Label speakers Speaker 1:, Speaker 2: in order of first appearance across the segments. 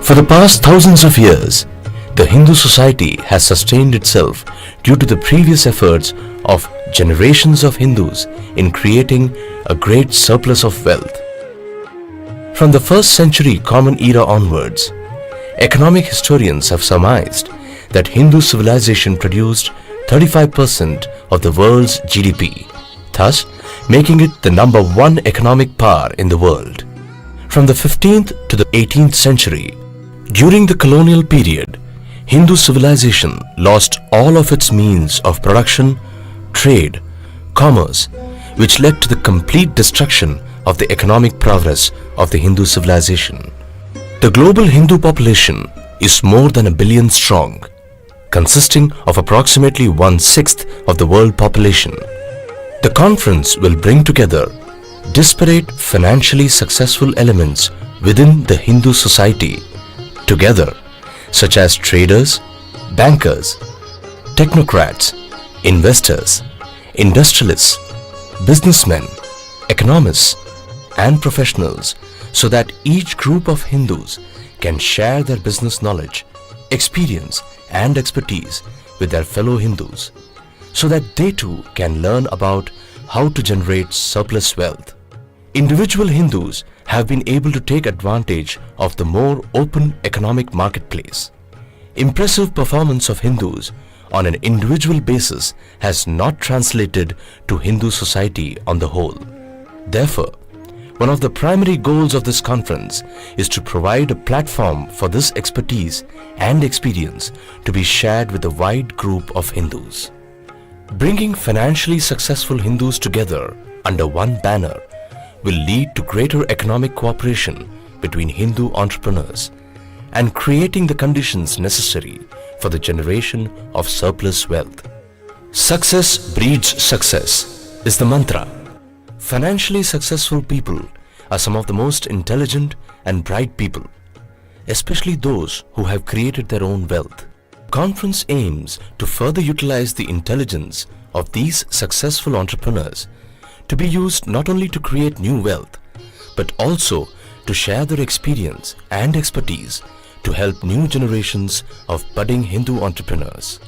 Speaker 1: For the past thousands of years, the Hindu society has sustained itself due to the previous efforts of generations of Hindus in creating a great surplus of wealth. From the 1st century Common Era onwards, economic historians have surmised that Hindu civilization produced 35% of the world's GDP, thus making it the number one economic power in the world. From the 15th to the 18th century, during the colonial period, Hindu civilization lost all of its means of production, trade, commerce, which led to the complete destruction of the economic progress of the Hindu civilization. The global Hindu population is more than 1 billion strong, consisting of approximately 1/6 of the world population. The conference will bring together disparate financially successful elements within the Hindu society together, such as traders, bankers, technocrats, investors, industrialists, businessmen, economists, and professionals, so that each group of Hindus can share their business knowledge, experience, and expertise with their fellow Hindus, so that they too can learn about how to generate surplus wealth. Individual Hindus have been able to take advantage of the more open economic marketplace. Impressive performance of Hindus on an individual basis has not translated to Hindu society on the whole. Therefore, one of the primary goals of this conference is to provide a platform for this expertise and experience to be shared with a wide group of Hindus. Bringing financially successful Hindus together under one banner will lead to greater economic cooperation between Hindu entrepreneurs and creating the conditions necessary for the generation of surplus wealth. Success breeds success is the mantra. Financially successful people are some of the most intelligent and bright people, especially those who have created their own wealth. Conference aims to further utilize the intelligence of these successful entrepreneurs to be used not only to create new wealth, but also to share their experience and expertise to help new generations of budding Hindu entrepreneurs.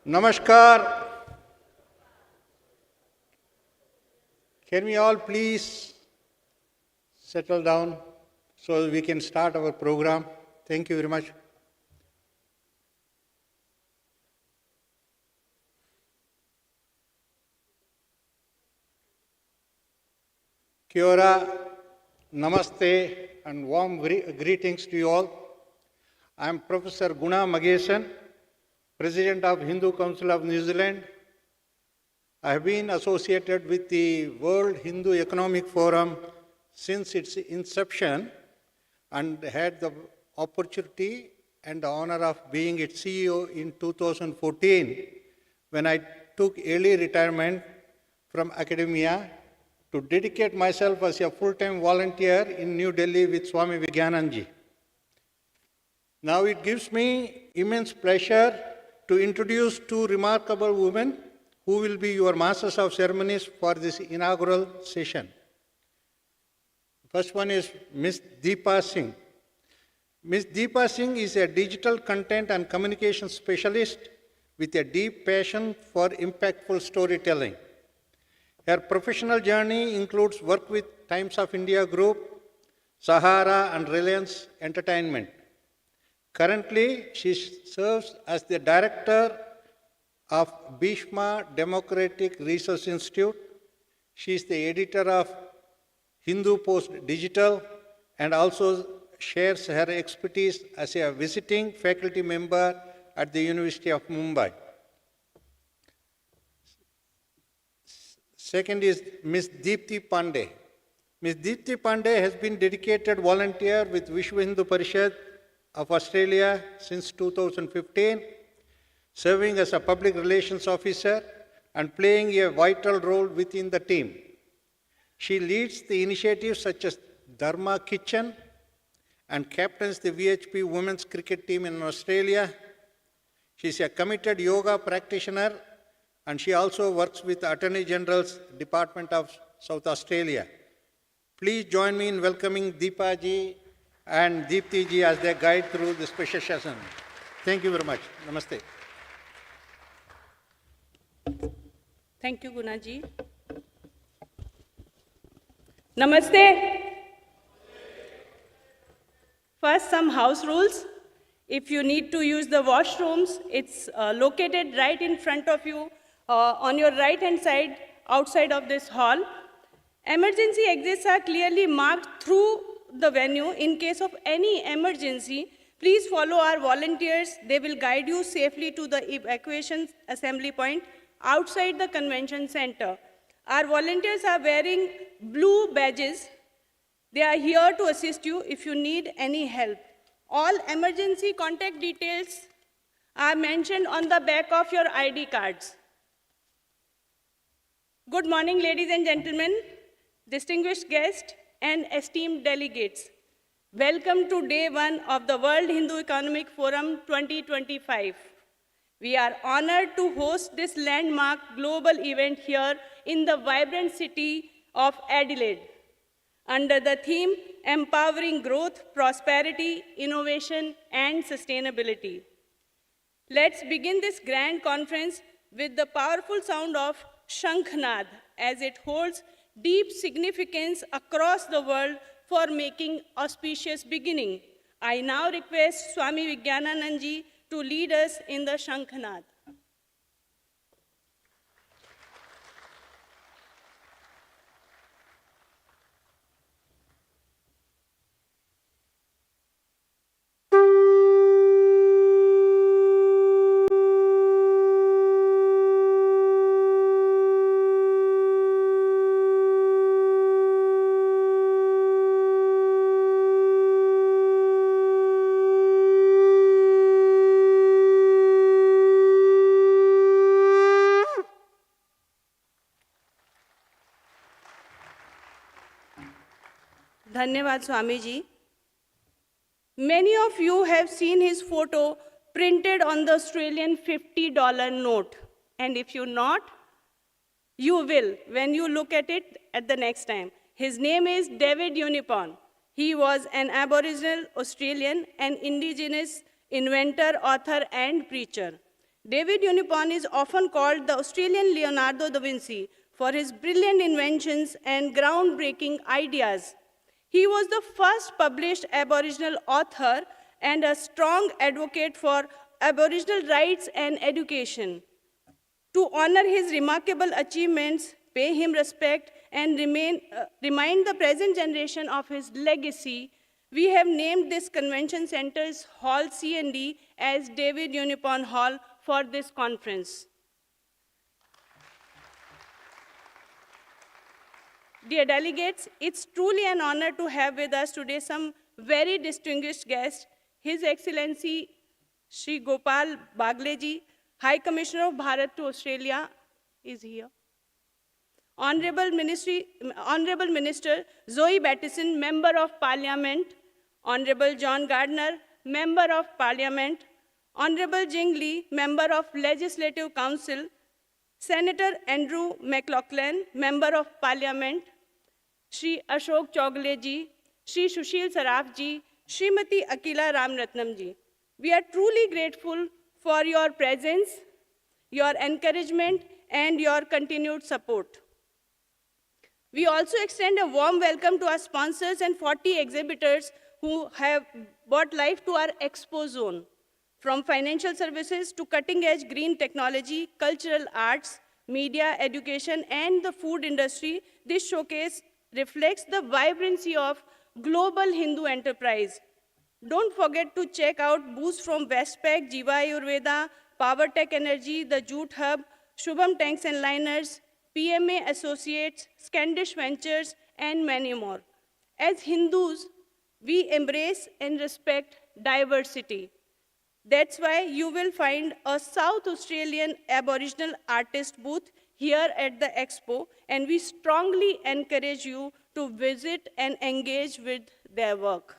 Speaker 2: Namaskar. Can we all please settle down so we can start our program? Thank you very much. Kia ora, namaste, and warm greetings to you all. I am Professor Guna Magesan, President of Hindu Council of New Zealand. I have been associated with the World Hindu Economic Forum since its inception and had the opportunity and the honor of being its CEO in 2014 when I took early retirement from academia to dedicate myself as a full-time volunteer in New Delhi with Swami Vivekananda. Now it gives me immense pleasure to introduce two remarkable women who will be your masters of ceremonies for this inaugural session. First one is Ms. Deepa Singh. Ms. Deepa Singh is a digital content and communication specialist with a deep passion for impactful storytelling. Her professional journey includes work with Times of India Group, Sahara, and Reliance Entertainment. Currently, she serves as the director of Bhishma Democratic Research Institute. She is the editor of Hindu Post Digital and also shares her expertise as a visiting faculty member at the University of Mumbai. Second is Ms. Deepti Pandey. Ms. Deepti Pandey has been dedicated volunteer with Vishwa Hindu Parishad of Australia since 2015, serving as a public relations officer and playing a vital role within the team. She leads the initiatives such as Dharma Kitchen and captains the VHP women's cricket team in Australia. She is a committed yoga practitioner and she also works with the Attorney General's Department of South Australia. Please join me in welcoming Deepa ji and Deepti ji as they guide through this special session. Thank you very much. Namaste.
Speaker 3: Thank you, Guna ji. Namaste. First, some house rules. If you need to use the washrooms, it's located right in front of you, on your right-hand side, outside of this hall. Emergency exits are clearly marked through the venue. In case of any emergency, please follow our volunteers. They will guide you safely to the evacuation assembly point outside the convention center. Our volunteers are wearing blue badges. They are here to assist you if you need any help. All emergency contact details are mentioned on the back of your ID cards. Good morning, ladies and gentlemen, distinguished guests, and esteemed delegates. Welcome to day one of the World Hindu Economic Forum 2025. We are honored to host this landmark global event here in the vibrant city of Adelaide, under the theme Empowering Growth, Prosperity, Innovation, and Sustainability. Let's begin this grand conference with the powerful sound of Shankhnad, as it holds deep significance across the world for making auspicious beginning. I now request Swami Vivekananda ji to lead us in the Shankhnad. Dhanyavad Swami ji. Many of you have seen his photo printed on the Australian $50 note. And if you not, you will when you look at it at the next time. His name is David Unicorn. He was an Aboriginal Australian and Indigenous inventor, author, and preacher. David Unicorn is often called the Australian Leonardo da Vinci for his brilliant inventions and groundbreaking ideas. He was the first published Aboriginal author and a strong advocate for Aboriginal rights and education. To honor his remarkable achievements, pay him respect, and remind the present generation of his legacy, we have named this convention center's Hall C&D as David Unicorn Hall for this conference. Dear delegates, it's truly an honor to have with us today some very distinguished guests. His Excellency Shri Gopal Bagleji, High Commissioner of Bharat to Australia, is here. Honorable Minister Zoe Battison, Member of Parliament. Honorable John Gardner, Member of Parliament. Honorable Jing Lee, Member of Legislative Council. Senator Andrew McLaughlin, Member of Parliament. Shri Ashok Chowgule ji, Shri Sushil Saraf ji, Srimati Akila Ramratnam ji. We are truly grateful for your presence, your encouragement, and your continued support. We also extend a warm welcome to our sponsors and 40 exhibitors who have brought life to our expo zone. From financial services to cutting-edge green technology, cultural arts, media, education, and the food industry, this showcase reflects the vibrancy of global Hindu enterprise. Don't forget to check out booths from Westpac, Jiva Ayurveda, Power Tech Energy, the Jute Hub, Shubham Tanks and Liners, PMA Associates, Scandish Ventures, and many more. As Hindus, we embrace and respect diversity. That's why you will find a South Australian Aboriginal artist booth here at the Expo, and we strongly encourage you to visit and engage with their work.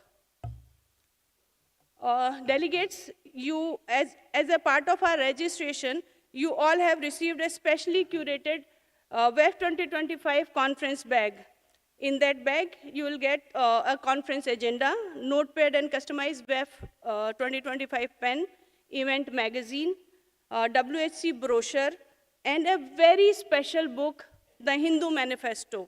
Speaker 3: Delegates, you, as a part of our registration, you all have received a specially curated WHEF 2025 conference bag. In that bag, you will get a conference agenda, notepad and customized WHEF 2025 pen, event magazine, WHC brochure, and a very special book, The Hindu Manifesto.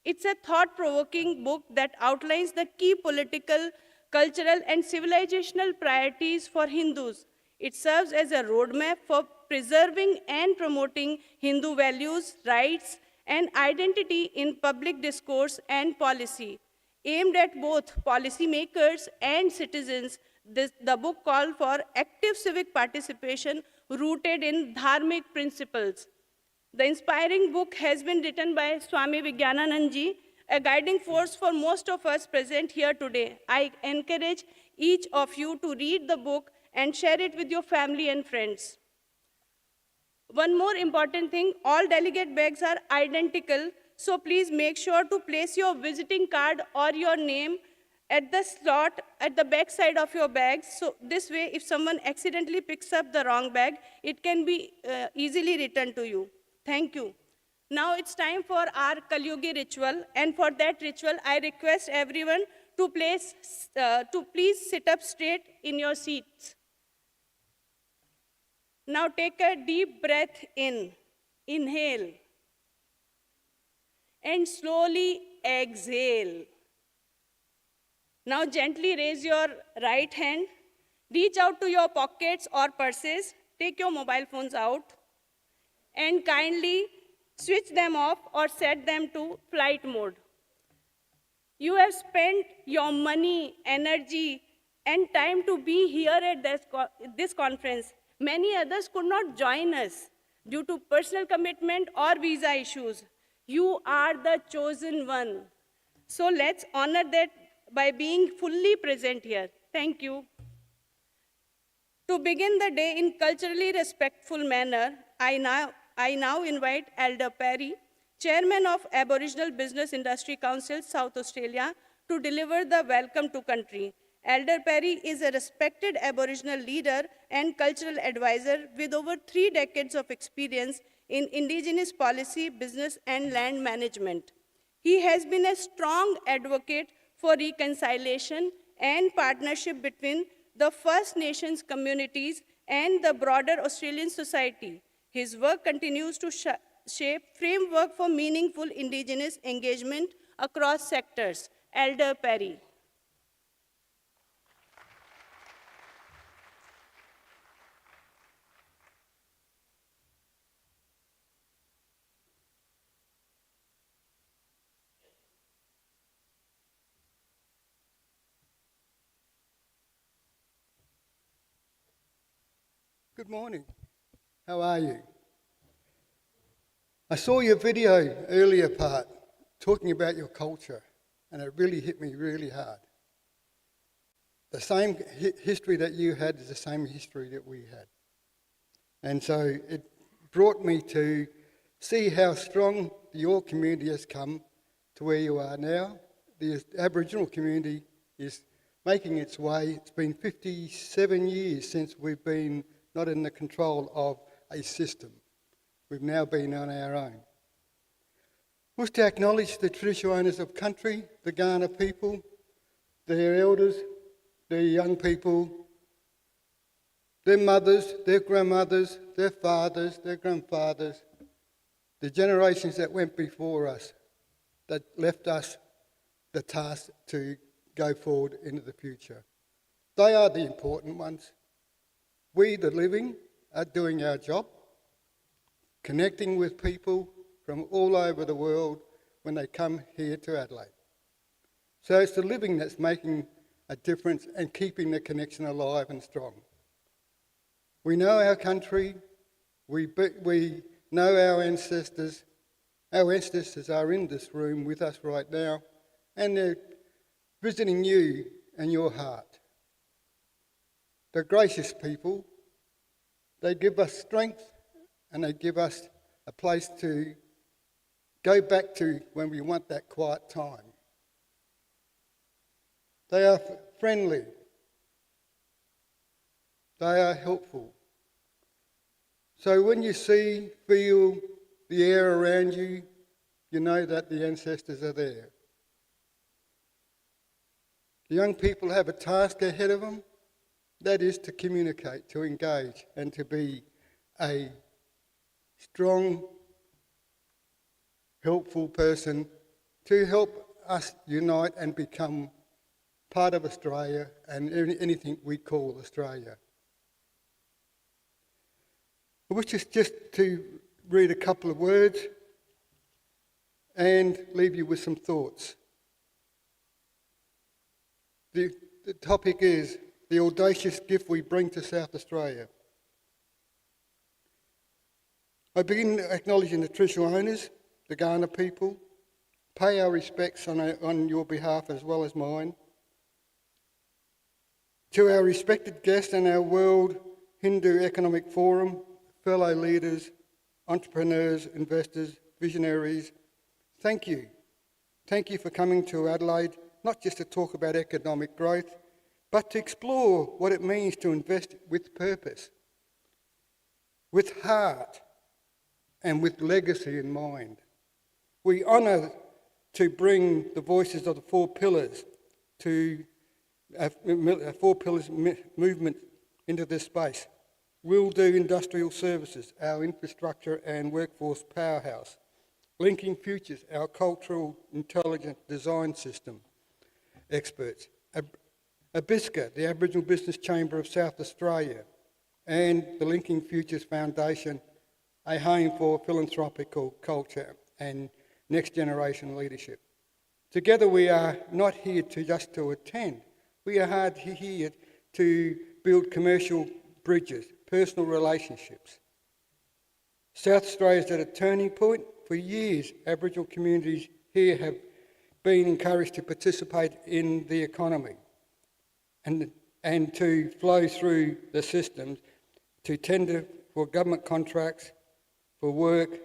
Speaker 3: It's a thought-provoking book that outlines the key political, cultural, and civilizational priorities for Hindus. It serves as a roadmap for preserving and promoting Hindu values, rights, and identity in public discourse and policy. Aimed at both policymakers and citizens, the book called for active civic participation rooted in dharmic principles. The inspiring book has been written by Swami Vijnanand ji, a guiding force for most of us present here today. I encourage each of you to read the book and share it with your family and friends. One more important thing, all delegate bags are identical, so please make sure to place your visiting card or your name at the slot at the back side of your bag. So this way, if someone accidentally picks up the wrong bag, it can be easily returned to you. Thank you. Now it's time for our Kalyugi ritual, and for that ritual, I request everyone to please sit up straight in your seats. Now take a deep breath in, inhale, and slowly exhale. Now gently raise your right hand, reach out to your pockets or purses, take your mobile phones out, and kindly switch them off or set them to flight mode. You have spent your money, energy, and time to be here at this conference. Many others could not join us due to personal commitment or visa issues. You are the chosen one. So let's honor that by being fully present here. Thank you. To begin the day in culturally respectful manner, I now invite Elder Perry, Chairman of Aboriginal Business Industry Council, South Australia, to deliver the welcome to country. Elder Perry is a respected Aboriginal leader and cultural advisor with over 3 decades of experience in Indigenous policy, business, and land management. He has been a strong advocate for reconciliation and partnership between the First Nations communities and the broader Australian society. His work continues to shape framework for meaningful Indigenous engagement across sectors. Elder Perry.
Speaker 4: Good morning. How are you? I saw your video earlier part talking about your culture, and it really hit me really hard. The same history that you had is the same history that we had. And so it brought me to see how strong your community has come to where you are now. The Aboriginal community is making its way. It's been 57 years since we've been not in the control of a system. We've now been on our own. Was to acknowledge the traditional owners of country, the Kaurna people, their elders, their young people, their mothers, their grandmothers, their fathers, their grandfathers, the generations that went before us, that left us the task to go forward into the future. They are the important ones. We, the living, are doing our job, connecting with people from all over the world when they come here to Adelaide. So it's the living that's making a difference and keeping the connection alive and strong. We know our country, we know our ancestors. Our ancestors are in this room with us right now, and they're visiting you and your heart. They're gracious people. They give us strength and they give us a place to go back to when we want that quiet time. They are friendly. They are helpful. So when you see, feel the air around you, you know that the ancestors are there. The young people have a task ahead of them. That is to communicate, to engage, and to be a strong, helpful person to help us unite and become part of Australia and anything we call Australia. I wish just to read a couple of words and leave you with some thoughts. The topic is the audacious gift we bring to South Australia. I begin acknowledging the traditional owners, the Kaurna people, pay our respects on your behalf as well as mine. To our respected guests and our World Hindu Economic Forum, fellow leaders, entrepreneurs, investors, visionaries, thank you. Thank you for coming to Adelaide, not just to talk about economic growth, but to explore what it means to invest with purpose, with heart, and with legacy in mind. We honour to bring the voices of the four pillars to a four pillars movement into this space. We'll do industrial services, our infrastructure and workforce powerhouse. Linking Futures, our cultural intelligent design system experts. ABISCA, the Aboriginal Business Chamber of South Australia, and the Linking Futures Foundation, a home for philanthropical culture and next generation leadership. Together we are not here just to attend, we are here to build commercial bridges, personal relationships. South Australia is at a turning point. For years, Aboriginal communities here have been encouraged to participate in the economy and to flow through the systems, to tender for government contracts, for work.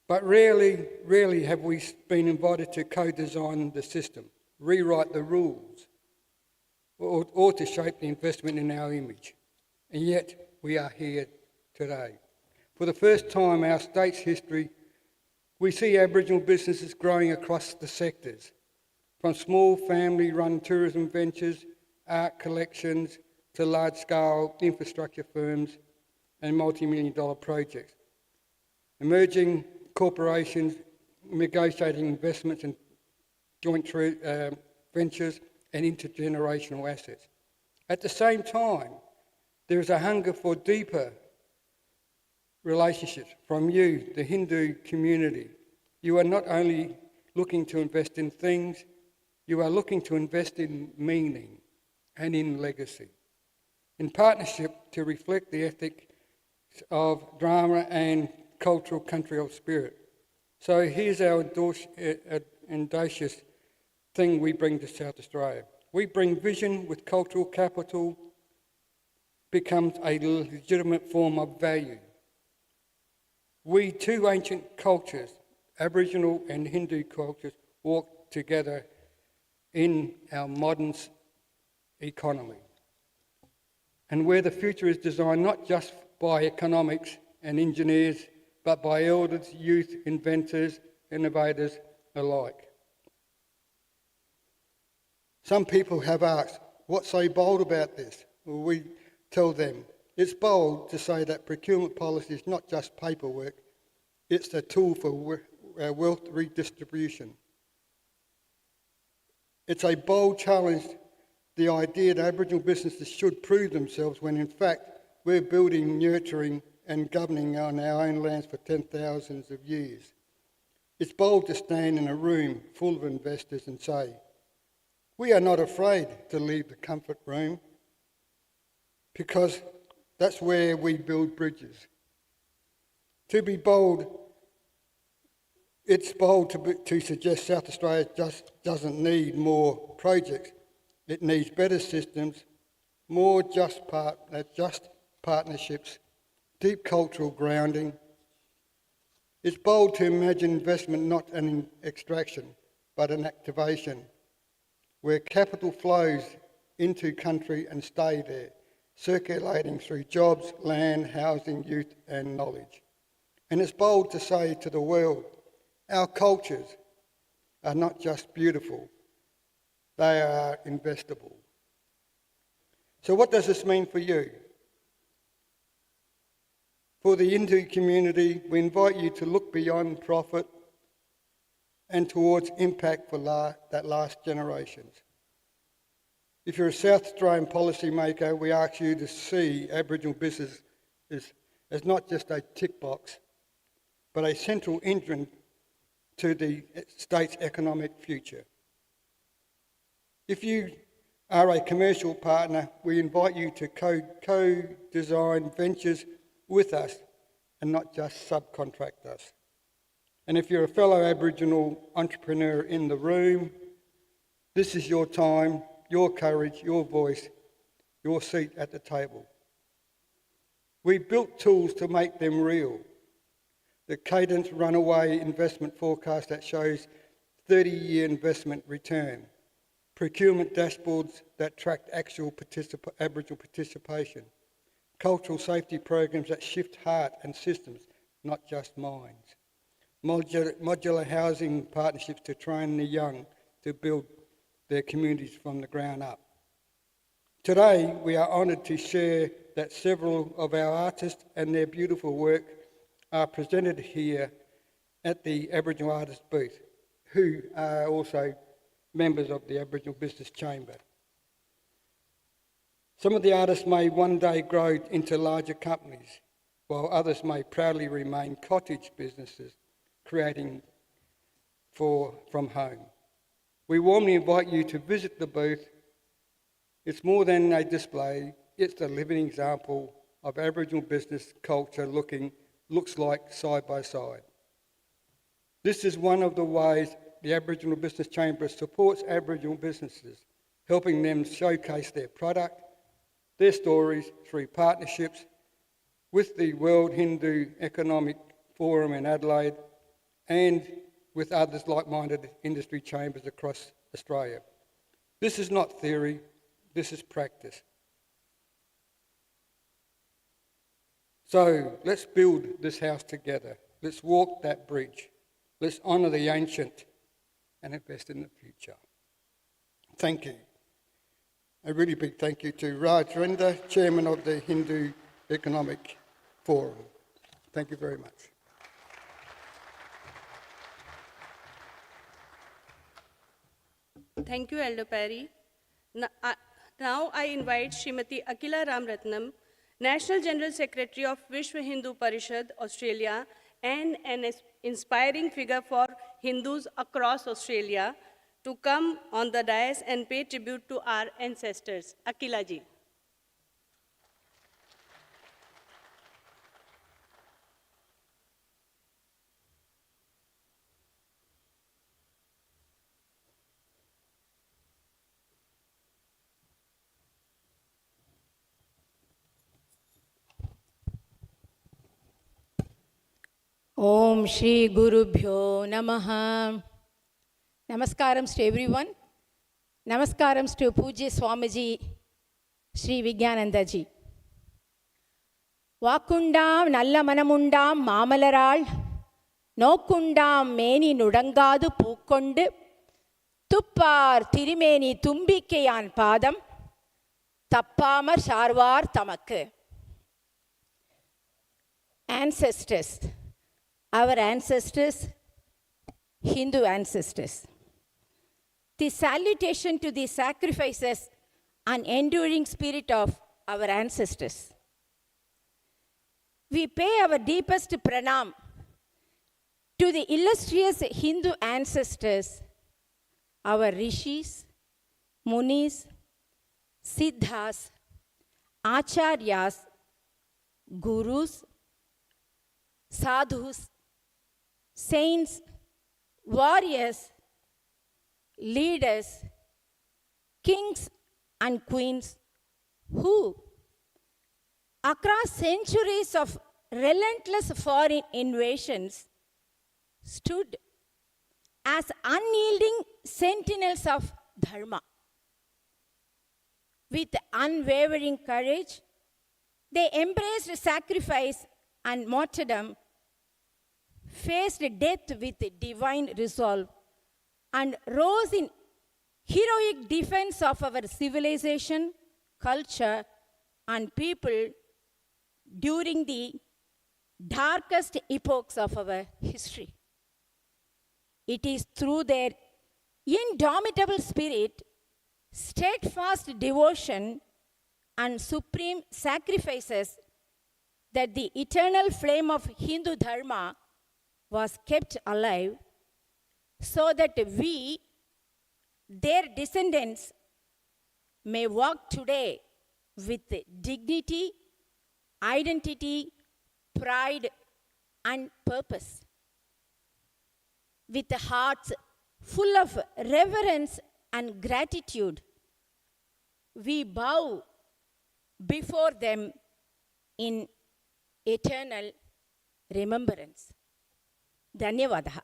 Speaker 4: But rarely have we been invited to co-design the system, rewrite the rules, or to shape the investment in our image. And yet we are here today. For the first time in our state's history, we see Aboriginal businesses growing across the sectors, from small family-run tourism ventures, art collections,
Speaker 5: to large-scale infrastructure firms and multi-million-dollar projects. Emerging corporations negotiating investments in joint ventures and intergenerational assets. At the same time, there is a hunger for deeper relationships from you, the Hindu community. You are not only looking to invest in things, you are looking to invest in meaning and in legacy, in partnership to reflect the ethics of drama and cultural country of spirit. So here's our audacious thing we bring to South Australia. We bring vision with cultural capital, becomes a legitimate form of value. We, two ancient cultures, Aboriginal and Hindu cultures, walk together in our modern economy. And where the future is designed not just by economics and engineers, but by elders, youth, inventors, innovators alike. Some people have asked, what's so bold about this? Well, we tell them, it's bold to say that procurement policy is not just paperwork, it's a tool for wealth redistribution. It's a bold challenge, the idea that Aboriginal businesses should prove themselves when in fact we're building, nurturing and governing on our own lands for 10,000s of years. It's bold to stand in a room full of investors and say, we are not afraid to leave the comfort room because that's where we build bridges. To be bold, it's bold to suggest South Australia just doesn't need more projects. It needs better systems, more just partnerships, deep cultural grounding. It's bold to imagine investment not an extraction, but an activation, where capital flows into country and stay there, circulating through jobs, land, housing, youth and knowledge. And it's bold to say to the world, our cultures are not just beautiful, they are investable. So what does this mean for you? For the Hindu community, we invite you to look beyond profit and towards impact for that last generations. If you're a South Australian policymaker, we ask you to see Aboriginal business as not just a tick box, but a central engine to the state's economic future. If you are a commercial partner, we invite you to co-design ventures with us and not just subcontract us. And if you're a fellow Aboriginal entrepreneur in the room, this is your time, your courage, your voice, your seat at the table. We built tools to make them real. The Cadence Runaway Investment Forecast that shows 30-year investment return. Procurement dashboards that track actual Aboriginal participation. Cultural safety programs that shift heart and systems, not just minds. Modular housing partnerships to train the young to build their communities from the ground up. Today, we are honoured to share that several of our artists and their beautiful work are presented here at the Aboriginal Artists booth, who are also members of the Aboriginal Business Chamber. Some of the artists may one day grow into larger companies, while others may proudly remain cottage businesses, creating from home. We warmly invite you to visit the booth. It's more than a display, it's a living example of Aboriginal business culture looks like side by side. This is one of the ways the Aboriginal Business Chamber supports Aboriginal businesses, helping them showcase their product, their stories through partnerships with the World Hindu Economic Forum in Adelaide and with others like-minded industry chambers across Australia. This is not theory, this is practice. So let's build this house together. Let's walk that bridge. Let's honour the ancient and invest in the future. Thank you. A really big thank you to Rajendra, Chairman of the Hindu Economic Forum. Thank you very much.
Speaker 3: Thank you, Elder Perry. Now I invite Srimati Akila Ramratnam, National General Secretary of Vishwa Hindu Parishad, Australia, and an inspiring figure for Hindus across Australia, to come on the dais and pay tribute to our ancestors. Akila ji.
Speaker 6: Om Shri Guru Bhyo Namaha. Namaskarams to everyone. Namaskarams to Pujya Swamiji Sri Vigyananda ji. Vakundam Nalla Manamundam Mamalaral Nokundam Meni Nudangadu Pukondu Tuppar Tirimeni Tumbikeyan Padam Tappamar Sharvar Tamakku. Ancestors. Our ancestors, Hindu ancestors. The salutation to the sacrifices and enduring spirit of our ancestors. We pay our deepest pranam to the illustrious Hindu ancestors, our rishis, munis, siddhas, acharyas, gurus, sadhus, saints, warriors, leaders, kings and queens who, across centuries of relentless foreign invasions, stood as unyielding sentinels of dharma. With unwavering courage, they embraced sacrifice and martyrdom, faced death with divine resolve, and rose in heroic defense of our civilization, culture, and people during the darkest epochs of our history. It is through their indomitable spirit, steadfast devotion, and supreme sacrifices that the eternal flame of Hindu Dharma was kept alive, so that we, their descendants, may walk today with dignity, identity, pride, and purpose. With hearts full of reverence and gratitude, we bow before them in eternal remembrance. Dhanyavadaha.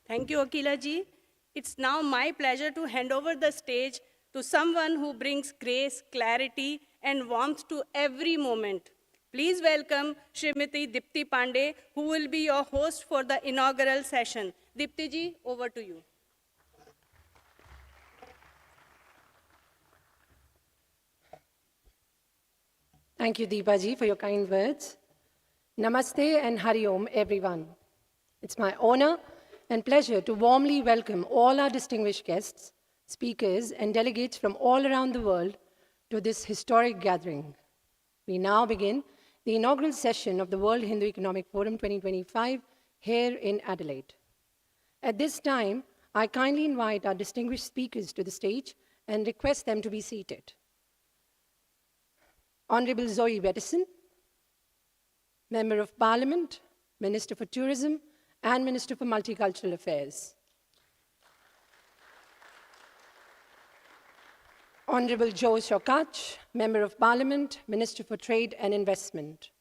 Speaker 3: Thank you, Akila ji. It's now my pleasure to hand over the stage to someone who brings grace, clarity, and warmth to every moment. Please welcome Srimati Dipti Pandey, who will be your host for the inaugural session. Dipti ji, over to you.
Speaker 7: Thank you, Deepa ji, for your kind words. Namaste and Hari Om, everyone. It's my honor and pleasure to warmly welcome all our distinguished guests, speakers, and delegates from all around the world to this historic gathering. We now begin the inaugural session of the World Hindu Economic Forum 2025 here in Adelaide. At this time, I kindly invite our distinguished speakers to the stage and request them to be seated. Honorable Zoe Bettison, Member of Parliament, Minister for Tourism, and Minister for Multicultural Affairs. Honorable Joe Shokach, Member of Parliament, Minister for Trade and Investment.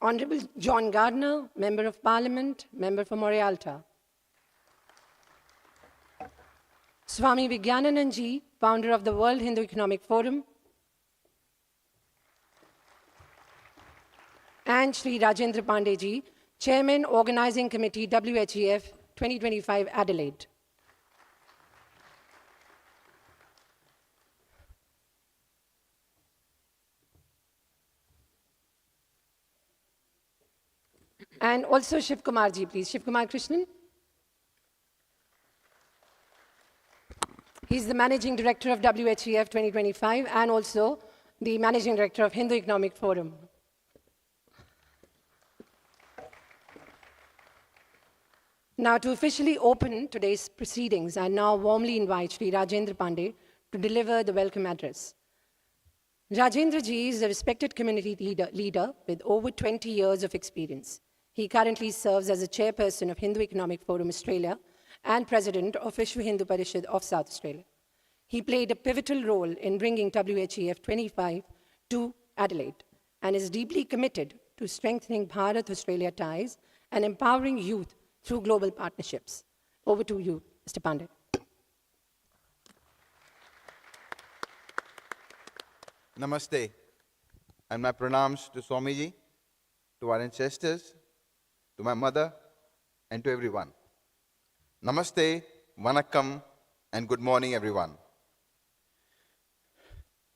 Speaker 7: Honorable John Gardner, Member of Parliament, Member for Morealta. Swami Vigyananand ji, founder of the World Hindu Economic Forum. And and Shri Rajendra Pandey ji, Chairman, Organizing Committee, WHEF 2025, Adelaide. And also Shiv Kumar ji, please. Shiv Kumar Krishnan. He's the Managing Director of WHEF 2025 and also the Managing Director of Hindu Economic Forum. Now, to officially open today's proceedings, I now warmly invite Shri Rajendra Pandey to deliver the welcome address. Rajendra ji is a respected community leader with over 20 years of experience. He currently serves as a chairperson of Hindu Economic Forum Australia and president of Vishwa Hindu Parishad of South Australia. He played a pivotal role in bringing WHEF 25 to Adelaide and is deeply committed to strengthening Bharat-Australia ties and empowering youth through global partnerships. Over to you, Mr. Pandey.
Speaker 8: Namaste, and my pranams to Swamiji, to our ancestors, to my mother, and to everyone. Namaste, Vanakkam, and good morning, everyone.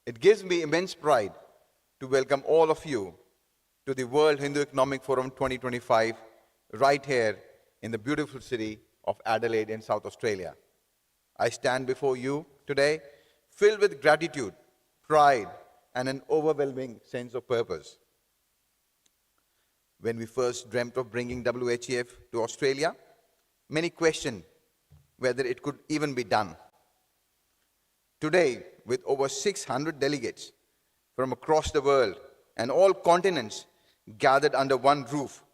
Speaker 8: It gives me immense pride to welcome all of you to the World Hindu Economic Forum 2025 right here in the beautiful city of Adelaide in South Australia. I stand before you today filled with gratitude, pride, and an overwhelming sense of purpose. When we first dreamt of bringing WHEF to Australia, many questioned whether it could even be done. Today, with over 600 delegates from across the world and all continents gathered under one roof,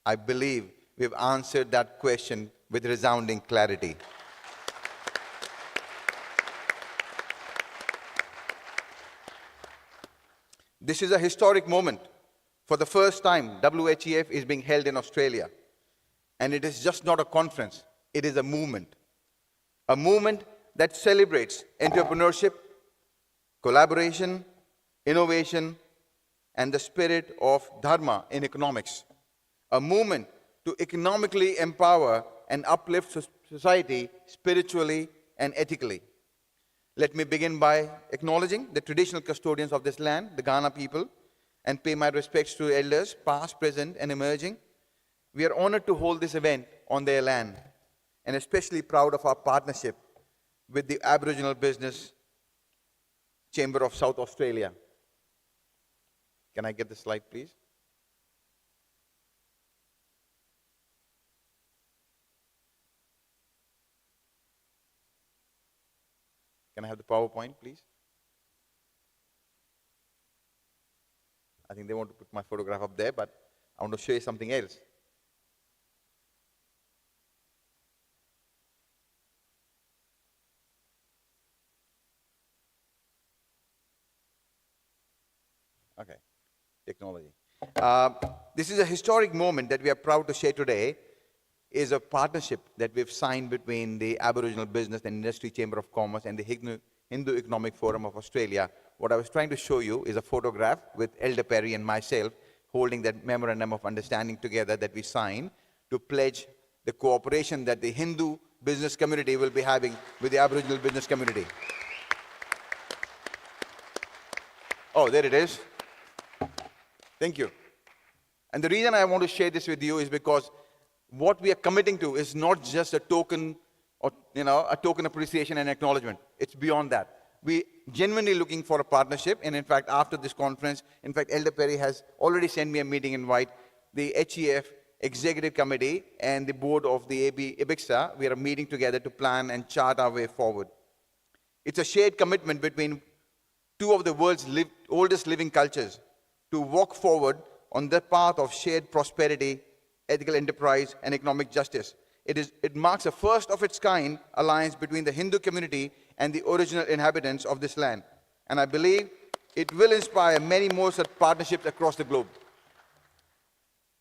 Speaker 8: I believe we've answered that question with resounding clarity. This is a historic moment. For the first time, WHEF is being held in Australia. And it is just not a conference, it is a movement. A movement that celebrates entrepreneurship, collaboration, innovation, and the spirit of dharma in economics. A movement to economically empower and uplift society spiritually and ethically. Let me begin by acknowledging the traditional custodians of this land, the Ghana people, and pay my respects to elders, past, present, and emerging. We are honored to hold this event on their land, and especially proud of our partnership with the Aboriginal Business Chamber of South Australia. Can I get the slide, please? Can I have the PowerPoint, please? I think they want to put my photograph up there, but I want to show you something else. Okay, technology. This is a historic moment that we are proud to share today, is a partnership that we've signed between the Aboriginal Business and Industry Chamber of Commerce and the Hindu Economic Forum of Australia. What I was trying to show you is a photograph with Elder Perry and myself holding that memorandum of understanding together that we signed to pledge the cooperation that the Hindu business community will be having with the Aboriginal business community. Oh, there it is. Thank you. And the reason I want to share this with you is because what we are committing to is not just a token or, a token appreciation and acknowledgement. It's beyond that. We genuinely looking for a partnership, and in fact, after this conference, in fact, Elder Perry has already sent me a meeting invite. The HEF Executive Committee and the board of the IBIXA, we are meeting together to plan and chart our way forward. It's a shared commitment between two of the world's oldest living cultures to walk forward on the path of shared prosperity, ethical enterprise, and economic justice. It marks a first of its kind alliance between the Hindu community and the original inhabitants of this land. And I believe it will inspire many more such partnerships across the globe.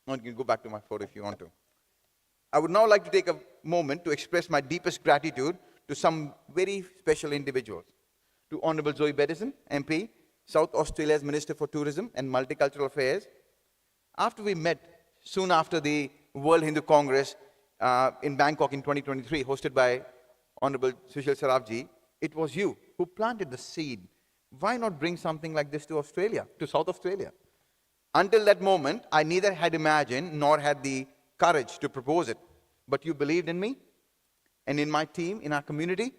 Speaker 8: Now you can go back to my photo if you want to. I would now like to take a moment to express my deepest gratitude to some very special individuals. To Honorable Zoe Beddison, MP, South Australia's Minister for Tourism and Multicultural Affairs. After we met, soon after the World Hindu Congress in Bangkok in 2023, hosted by Honorable Sushil Sarafji, it was you who planted the seed. Why not bring something like this to Australia, to South Australia? Until that moment, I neither had imagined nor had the courage to propose it. But you believed in me and in my team, in our community.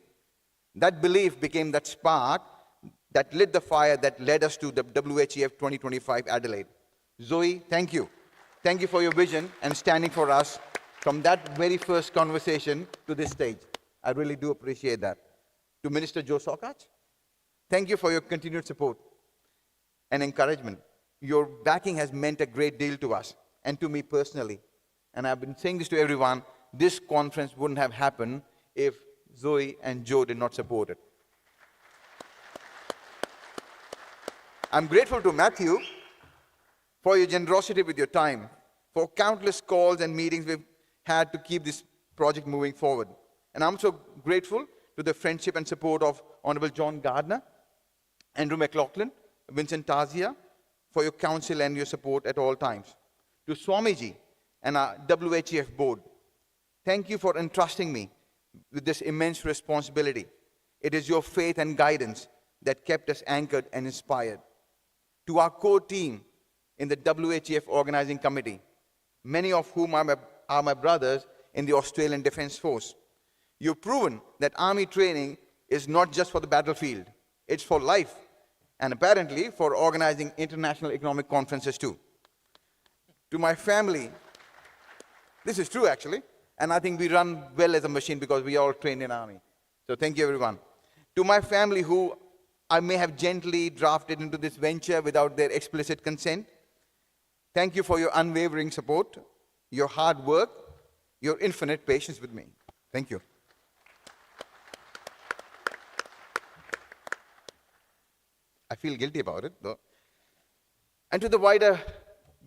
Speaker 8: That belief became that spark that lit the fire that led us to the WHEF 2025 Adelaide. Zoe, thank you. Thank you for your vision and standing for us from that very first conversation to this stage. I really do appreciate that. To Minister Joe Sokach, thank you for your continued support and encouragement. Your backing has meant a great deal to us and to me personally. And I've been saying this to everyone, this conference wouldn't have happened if Zoe and Joe did not support it. I'm grateful to Matthew for your generosity with your time, for countless calls and meetings we've had to keep this project moving forward. And I'm so grateful to the friendship and support of Honorable John Gardner, Andrew McLaughlin, Vincent Tazia, for your counsel and your support at all times. To Swamiji and our WHEF board, thank you for entrusting me with this immense responsibility. It is your faith and guidance that kept us anchored and inspired. To our core team in the WHEF Organizing Committee, many of whom are my brothers in the Australian Defence Force. You've proven that army training is not just for the battlefield, it's for life, and apparently for organizing international economic conferences too. To my family, this is true actually, and I think we run well as a machine because we are all trained in army. So thank you everyone. To my family who I may have gently drafted into this venture without their explicit consent, thank you for your unwavering support, your hard work, your infinite patience with me. Thank you. I feel guilty about it, though. And to the wider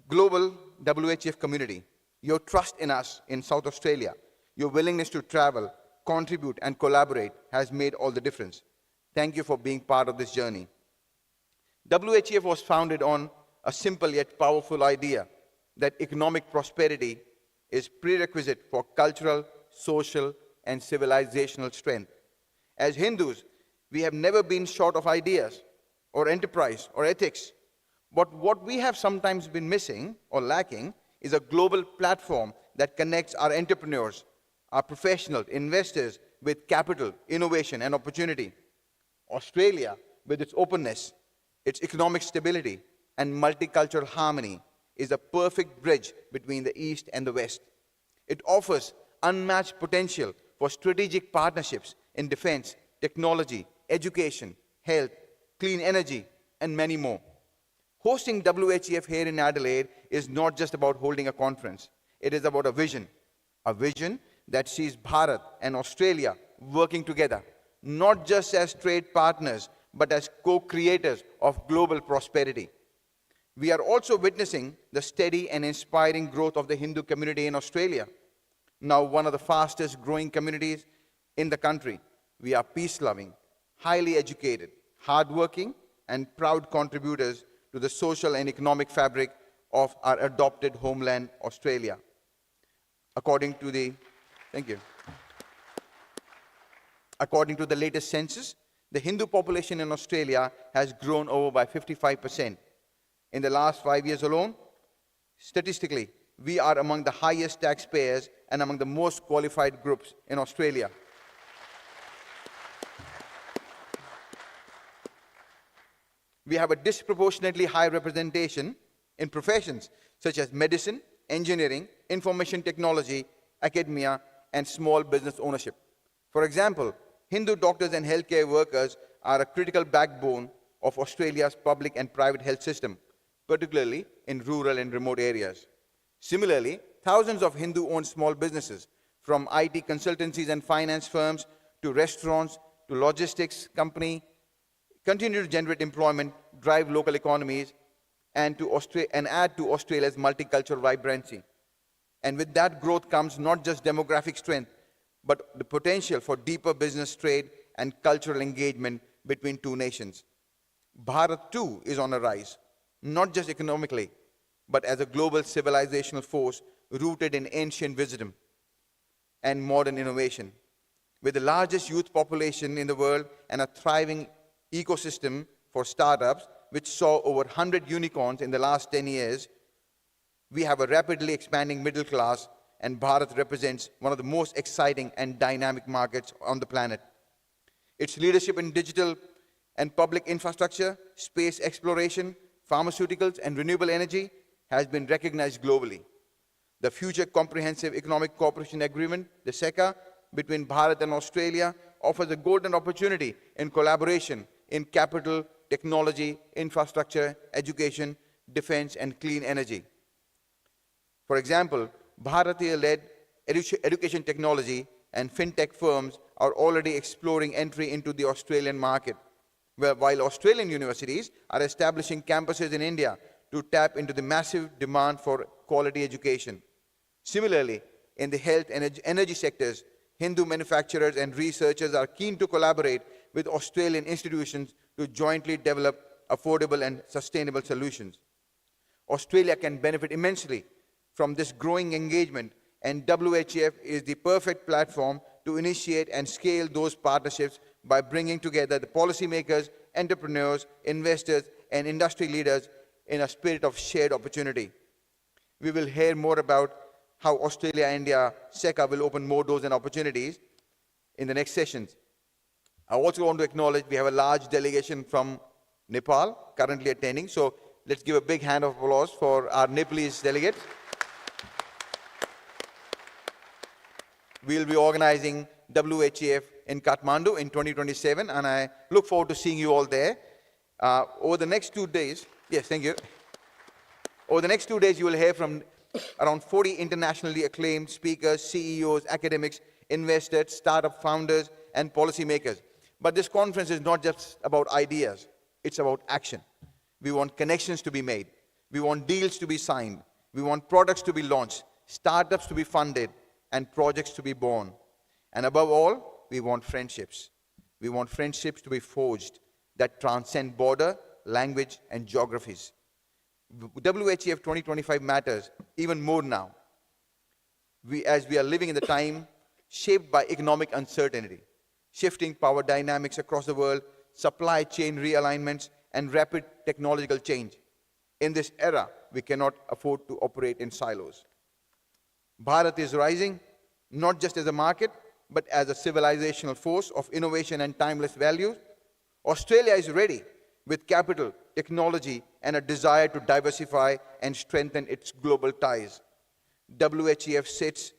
Speaker 8: global WHF community, your trust in us in South Australia, your willingness to travel, contribute, and collaborate has made all the difference. Thank you for being part of this journey. WHF was founded on a simple yet powerful idea that economic prosperity is prerequisite for cultural, social, and civilizational strength. As Hindus, we have never been short of ideas, or enterprise, or ethics. But what we have sometimes been missing or lacking is a global platform that connects our entrepreneurs, our professionals, investors with capital, innovation, and opportunity. Australia, with its openness, its economic stability, and multicultural harmony, is a perfect bridge between the East and the West. It offers unmatched potential for strategic partnerships in defense, technology, education, health, clean energy, and many more. Hosting WHEF here in Adelaide is not just about holding a conference. It is about a vision that sees Bharat and Australia working together, not just as trade partners, but as co-creators of global prosperity. We are also witnessing the steady and inspiring growth of the Hindu community in Australia, now one of the fastest growing communities in the country. We are peace-loving, highly educated, hardworking, and proud contributors to the social and economic fabric of our adopted homeland, Australia. According to the latest census, the Hindu population in Australia has grown over by 55%. In the last 5 years alone, statistically, we are among the highest taxpayers and among the most qualified groups in Australia. We have a disproportionately high representation in professions such as medicine, engineering, information technology, academia, and small business ownership. For example, Hindu doctors and healthcare workers are a critical backbone of Australia's public and private health system, particularly in rural and remote areas. Similarly, thousands of Hindu-owned small businesses, from IT consultancies and finance firms to restaurants to logistics company, continue to generate employment, drive local economies, and add to Australia's multicultural vibrancy. And with that growth comes not just demographic strength, but the potential for deeper business, trade, and cultural engagement between two nations. Bharat too is on a rise, not just economically, but as a global civilizational force rooted in ancient wisdom and modern innovation. With the largest youth population in the world and a thriving ecosystem for startups, which saw over 100 unicorns in the last 10 years, we have a rapidly expanding middle class, and Bharat represents one of the most exciting and dynamic markets on the planet. Its leadership in digital and public infrastructure, space exploration, pharmaceuticals, and renewable energy has been recognized globally. The Future Comprehensive Economic Cooperation Agreement, the SECA, between Bharat and Australia offers a golden opportunity in collaboration in capital, technology, infrastructure, education, defense, and clean energy. For example, Bharatiya-led education technology and fintech firms are already exploring entry into the Australian market, while Australian universities are establishing campuses in India to tap into the massive demand for quality education. Similarly, in the health and energy sectors, Hindu manufacturers and researchers are keen to collaborate with Australian institutions to jointly develop affordable and sustainable solutions. Australia can benefit immensely from this growing engagement, and WHEF is the perfect platform to initiate and scale those partnerships by bringing together the policymakers, entrepreneurs, investors, and industry leaders in a spirit of shared opportunity. We will hear more about how Australia-India SECA will open more doors and opportunities in the next sessions. I also want to acknowledge we have a large delegation from Nepal currently attending, so let's give a big hand of applause for our Nepalese delegates. We'll be organizing WHEF in Kathmandu in 2027, and I look forward to seeing you all there. Over the next 2 days, yes, thank you. Over the next 2 days, you will hear from around 40 internationally acclaimed speakers, CEOs, academics, investors, startup founders, and policymakers. But this conference is not just about ideas, it's about action. We want connections to be made. We want deals to be signed. We want products to be launched, startups to be funded, and projects to be born. And above all, we want friendships. We want friendships to be forged that transcend border, language, and geographies. WHEF 2025 matters even more now, as we are living in the time shaped by economic uncertainty, shifting power dynamics across the world, supply chain realignments, and rapid technological change. In this era, we cannot afford to operate in silos. Bharat is rising, not just as a market, but as a civilizational force of innovation and timeless values. Australia is ready with capital, technology, and a desire to diversify and strengthen its global ties. WHEF sits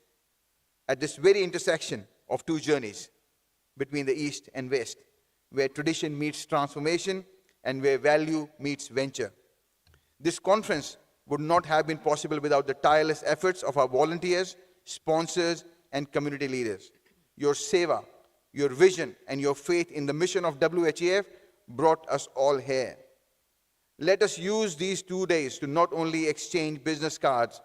Speaker 8: at this very intersection of two journeys between the East and West, where tradition meets transformation and where value meets venture. This conference would not have been possible without the tireless efforts of our volunteers, sponsors, and community leaders. Your seva, your vision, and your faith in the mission of WHEF brought us all here. Let us use these 2 days to not only exchange business cards,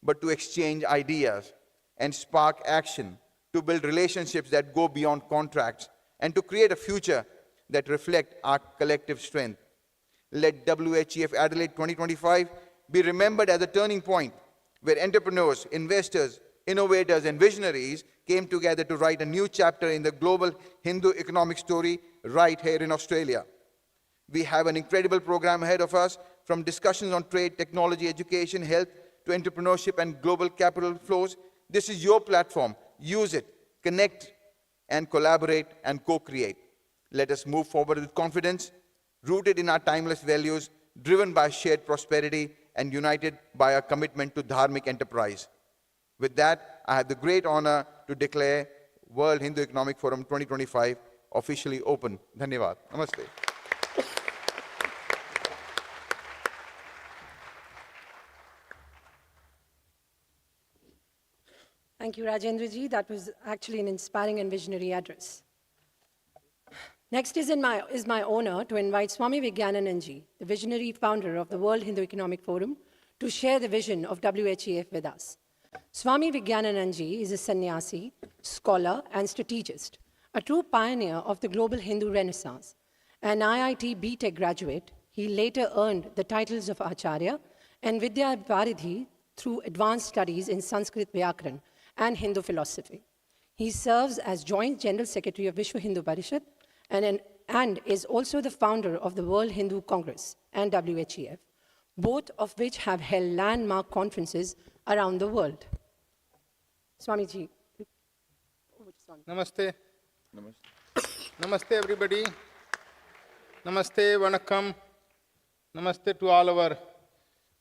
Speaker 8: but to exchange ideas and spark action, to build relationships that go beyond contracts, and to create a future that reflects our collective strength. Let WHEF Adelaide 2025 be remembered as a turning point where entrepreneurs, investors, innovators, and visionaries came together to write a new chapter in the global Hindu economic story right here in Australia. We have an incredible program ahead of us, from discussions on trade, technology, education, health, to entrepreneurship and global capital flows. This is your platform. Use it, connect, and collaborate and co-create. Let us move forward with confidence, rooted in our timeless values, driven by shared prosperity, and united by our commitment to dharmic enterprise. With that, I have the great honor to declare World Hindu Economic Forum 2025 officially open. Dhanyavad. Namaste.
Speaker 7: Thank you, Rajendra ji. That was actually an inspiring and visionary address. Next is my honor to invite Swami Vijnanand ji, the visionary founder of the World Hindu Economic Forum, to share the vision of WHEF with us. Swami Vijnanand ji is a sannyasi, scholar, and strategist, a true pioneer of the global Hindu Renaissance. An IIT BTech graduate, he later earned the titles of Acharya and Vidya Varidhi through advanced studies in Sanskrit Vyakaran and Hindu philosophy. He serves as Joint General Secretary of Vishwa Hindu Parishad and is also the founder of the World Hindu Congress and WHEF, both of which have held landmark conferences around the world. Swamiji.
Speaker 2: Namaste. Namaste, everybody. Namaste, Vanakkam. Namaste to all our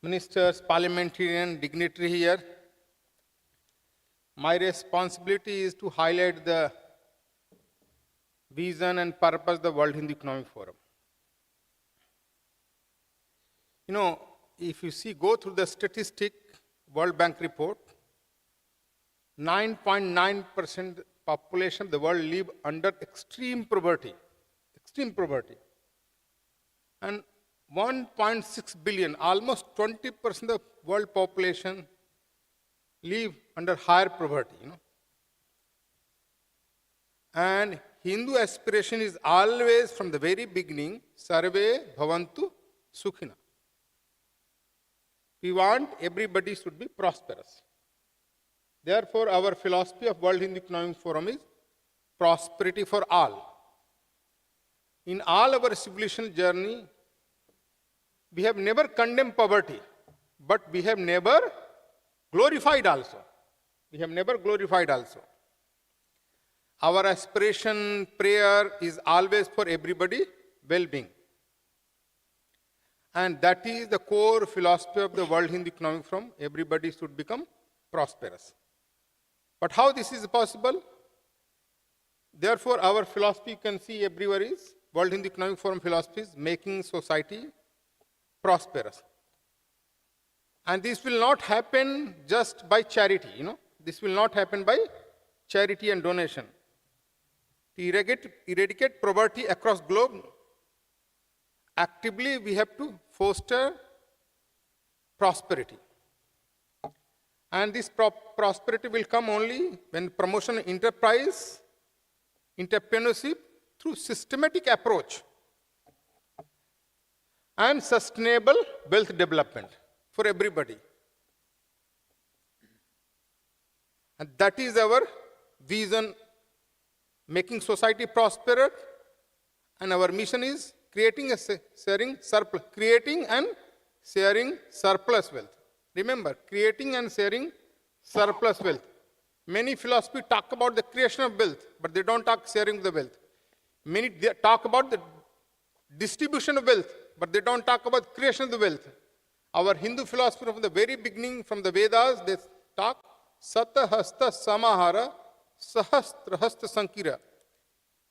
Speaker 2: ministers, parliamentarian, dignitary here. My responsibility is to highlight the vision and purpose of the World Hindu Economic Forum. You know, if you go through the statistic, World Bank report, 9.9% population of the world live under extreme poverty. And 1.6 billion, almost 20% of world population live under higher poverty, And Hindu aspiration is always from the very beginning, Sarve Bhavantu Sukhina. We want everybody should be prosperous. Therefore, our philosophy of World Hindu Economic Forum is prosperity for all. In all our civilization journey, we have never condemned poverty, but we have never glorified also. Our aspiration, prayer is always for everybody well-being. And that is the core philosophy of the World Hindu Economic Forum. Everybody should become prosperous. But how this is possible? Therefore, our philosophy you can see everywhere is World Hindu Economic Forum philosophy is making society prosperous. And this will not happen just by charity, This will not happen by charity and donation. To eradicate poverty across globe, actively we have to foster prosperity. And this prosperity will come only when promotion of enterprise, entrepreneurship through systematic approach and sustainable wealth development for everybody. And that is our vision, making society prosperous, and our mission is creating and sharing surplus wealth. Remember, creating and sharing surplus wealth. Many philosophies talk about the creation of wealth, but they don't talk sharing the wealth. Many talk about the distribution of wealth, but they don't talk about creation of the wealth. Our Hindu philosophy from the very beginning, from the Vedas, they talk Sata Hasta Samahara Sahastra Hasta Sankira.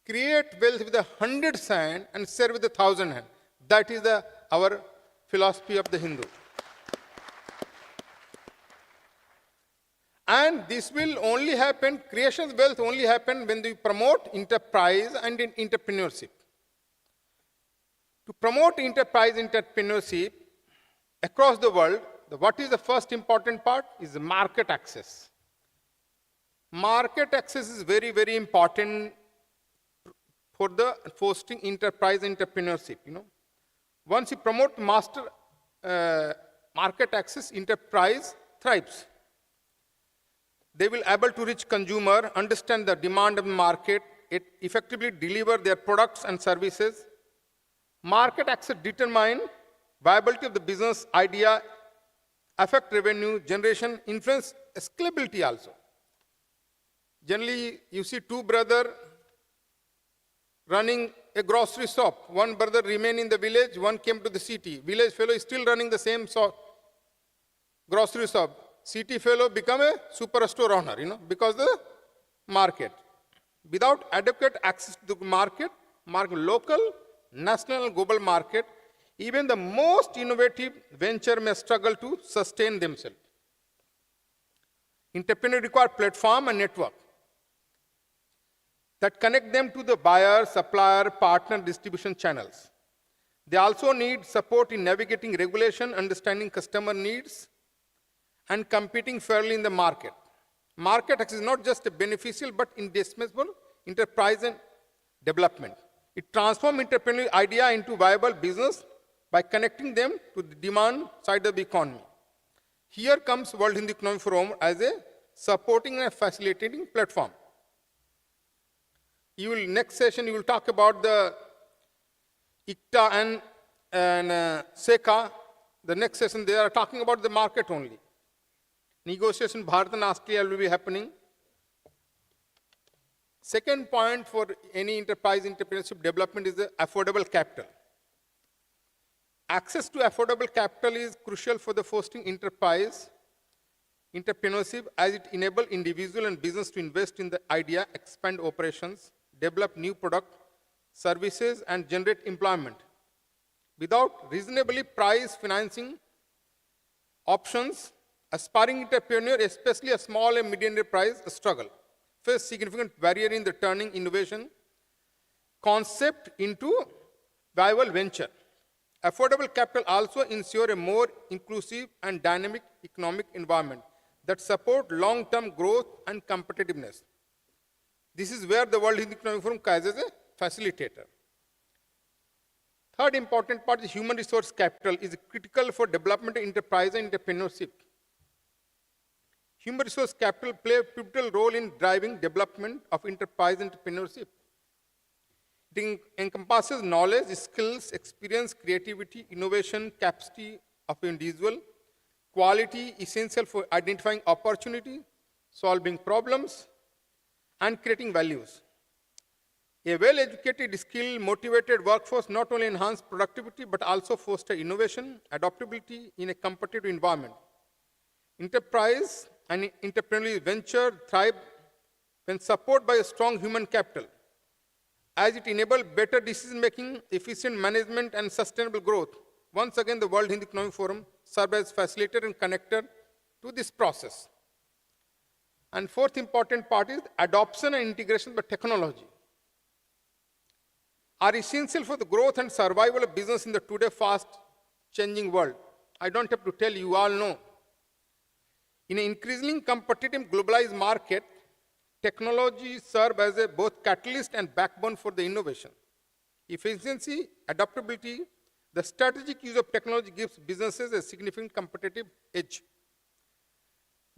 Speaker 2: Create wealth with 100 hands and share with 1,000 hands. That is our philosophy of the Hindu. And this will only happen, creation of wealth only happen when we promote enterprise and entrepreneurship. To promote enterprise entrepreneurship across the world, what is the first important part is the market access. Market access is very, very important for the fostering enterprise entrepreneurship. Once you promote market access, enterprise thrives. They will be able to reach consumer, understand the demand of the market, effectively deliver their products and services. Market access determine viability of the business idea, affect revenue generation, influence scalability also. Generally, you see two brothers running a grocery shop. One brother remained in the village, one came to the city. Village fellow is still running the same grocery shop. City fellow become a superstore owner, because the market. Without adequate access to the market, local, national, and global market, even the most innovative venture may struggle to sustain themselves. Entrepreneurs require platform and network that connect them to the buyer, supplier, partner, distribution channels. They also need support in navigating regulation, understanding customer needs, and competing fairly in the market. Market access is not just a beneficial but indispensable enterprise and development. It transforms entrepreneurial idea into viable business
Speaker 9: by connecting them to the demand side of the economy. Here comes World Hindu Economic Forum as a supporting and facilitating platform. Next session, you will talk about the ICTA and SECA. The next session, they are talking about the market only. Negotiation Bharat and Australia will be happening. Second point for any enterprise entrepreneurship development is the affordable capital. Access to affordable capital is crucial for the fostering entrepreneurship as it enables individual and business to invest in the idea, expand operations, develop new product, services, and generate employment. Without reasonably priced financing options, aspiring entrepreneur, especially a small and medium enterprise, struggle, face significant barrier in the turning innovation concept into viable venture. Affordable capital also ensure a more inclusive and dynamic economic environment that support long-term growth and competitiveness. This is where the World Hindu Economic Forum comes as a facilitator. Third important part is human resource capital is critical for development of enterprise and entrepreneurship. Human resource capital play a pivotal role in driving development of enterprise entrepreneurship. It encompasses knowledge, skills, experience, creativity, innovation, capacity of individual, quality essential for identifying opportunity, solving problems, and creating values. A well-educated, skilled, motivated workforce not only enhances productivity but also fosters innovation, adaptability in a competitive environment. Enterprise and entrepreneurial venture thrive when supported by a strong human capital, as it enables better decision-making, efficient management, and sustainable growth. Once again, the World Hindu Economic Forum serves as facilitator and connector to this process. And fourth important part is adoption and integration by technology are essential for the growth and survival of business in the today fast-changing world. I don't have to tell you, you all know. In an increasingly competitive globalized market, technology serves as a both catalyst and backbone for the innovation. Efficiency, adaptability, the strategic use of technology gives businesses a significant competitive edge.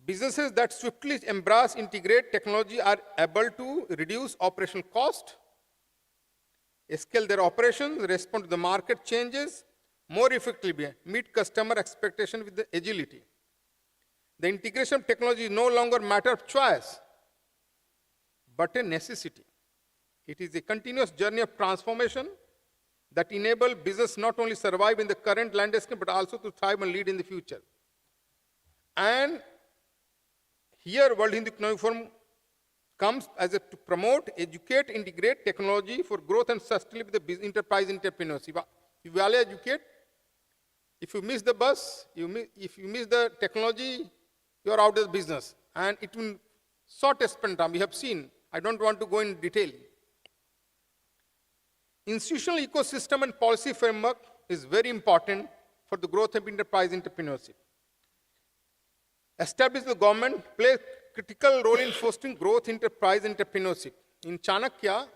Speaker 9: Businesses that swiftly embrace, integrate technology are able to reduce operational cost, scale their operations, respond to the market changes more effectively, meet customer expectations with the agility. The integration of technology is no longer a matter of choice, but a necessity. It is a continuous journey of transformation that enables business not only survive in the current landscape, but also to thrive and lead in the future. And here, World Hindu Economic Forum comes as to promote, educate, integrate technology for growth and sustainability of the enterprise entrepreneurship. If you all educate, if you miss the bus, if you miss the technology, you are out of business. And it will short span time, we have seen. I don't want to go in detail. Institutional ecosystem and policy framework is very important for the growth of enterprise entrepreneurship. Established the government play a critical role in fostering growth enterprise entrepreneurship. In Chanakya,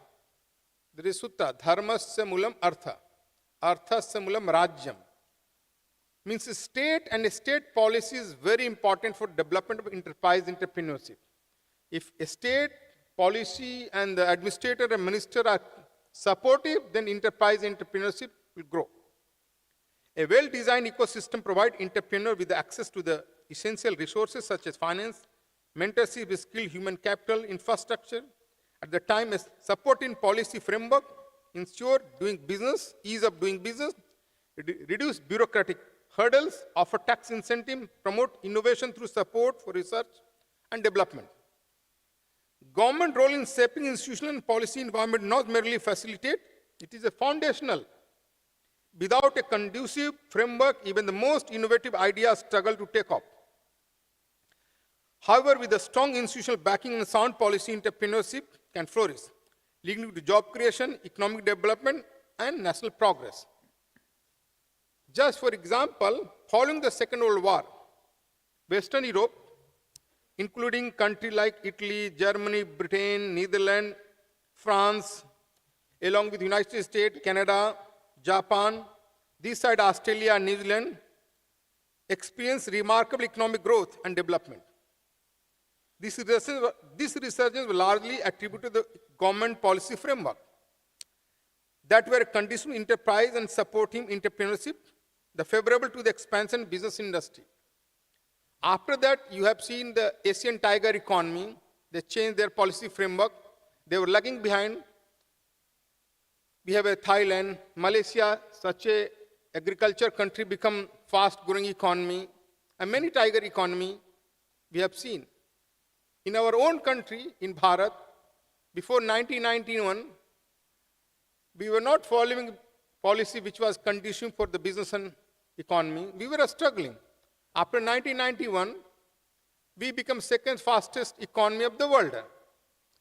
Speaker 9: there is sutta, dharmasya mulam artha, arthasya mulam rajyam. Means state and state policy is very important for development of enterprise entrepreneurship. If a state policy and the administrator and minister are supportive, then enterprise entrepreneurship will grow. A well-designed ecosystem provides entrepreneurs with access to the essential resources such as finance, mentorship, skill, human capital, infrastructure. At the time, a supporting policy framework ensure doing business, ease of doing business, reduce bureaucratic hurdles, offer tax incentive, promote innovation through support for research and development. Government role in shaping institutional and policy environment not merely facilitate, it is a foundational. Without a conducive framework, even the most innovative ideas struggle to take off. However, with a strong institutional backing and sound policy, entrepreneurship can flourish, leading to job creation, economic development, and national progress. Just for example, following the Second World War, Western Europe, including countries like Italy, Germany, Britain, Netherlands, France, along with the United States, Canada, Japan, This side, Australia and New Zealand experienced remarkable economic growth and development. This resurgence was largely attributed to the government policy framework that were conditioning enterprise and supporting entrepreneurship, the favorable to the expansion of business industry. After that, you have seen the Asian tiger economy. They changed their policy framework. They were lagging behind. We have a Thailand, Malaysia, such a agriculture country become fast growing economy, and many tiger economy we have seen. In our own country, in Bharat, before 1991, we were not following policy which was conditioning for the business and economy. We were struggling. After 1991, we become second fastest economy of the world.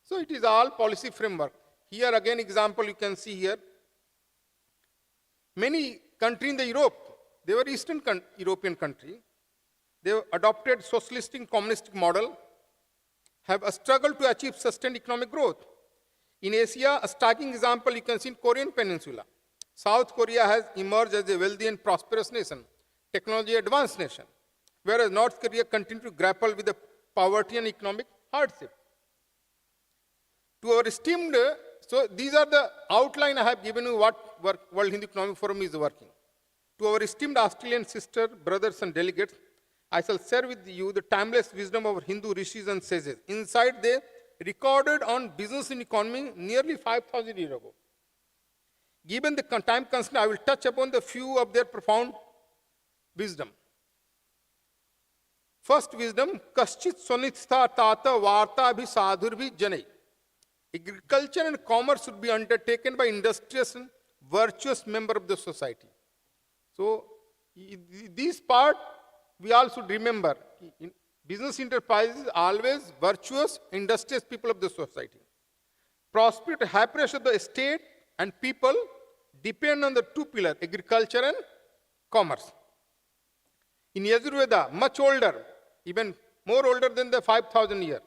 Speaker 9: So it is all policy framework. Here again example you can see here. Many countries in the Europe, they were Eastern European country. They adopted socialistic communistic model, have struggled to achieve sustained economic growth. In Asia, a striking example you can see in Korean Peninsula. South Korea has emerged as a wealthy and prosperous nation, technology advanced nation, whereas North Korea continued to grapple with the poverty and economic hardship. To our esteemed, so these are the outline I have given you what World Hindu Economic Forum is working. To our esteemed Australian sister, brothers and delegates, I shall share with you the timeless wisdom of Hindu rishis and sages. Inside they recorded on business and economy nearly 5,000 years ago. Given the time constraint, I will touch upon the few of their profound wisdom. First wisdom, kaschit sonitstha tata varta bhi sadhur bhi janai. Agriculture and commerce should be undertaken by industrious and virtuous member of the society. So, this part we all should remember. Business enterprises always virtuous, industrious people of the society. Prosperity, happiness of the state and people depend on the two pillars, agriculture and commerce. In Yajurveda, much older, even more older than the 5,000 years.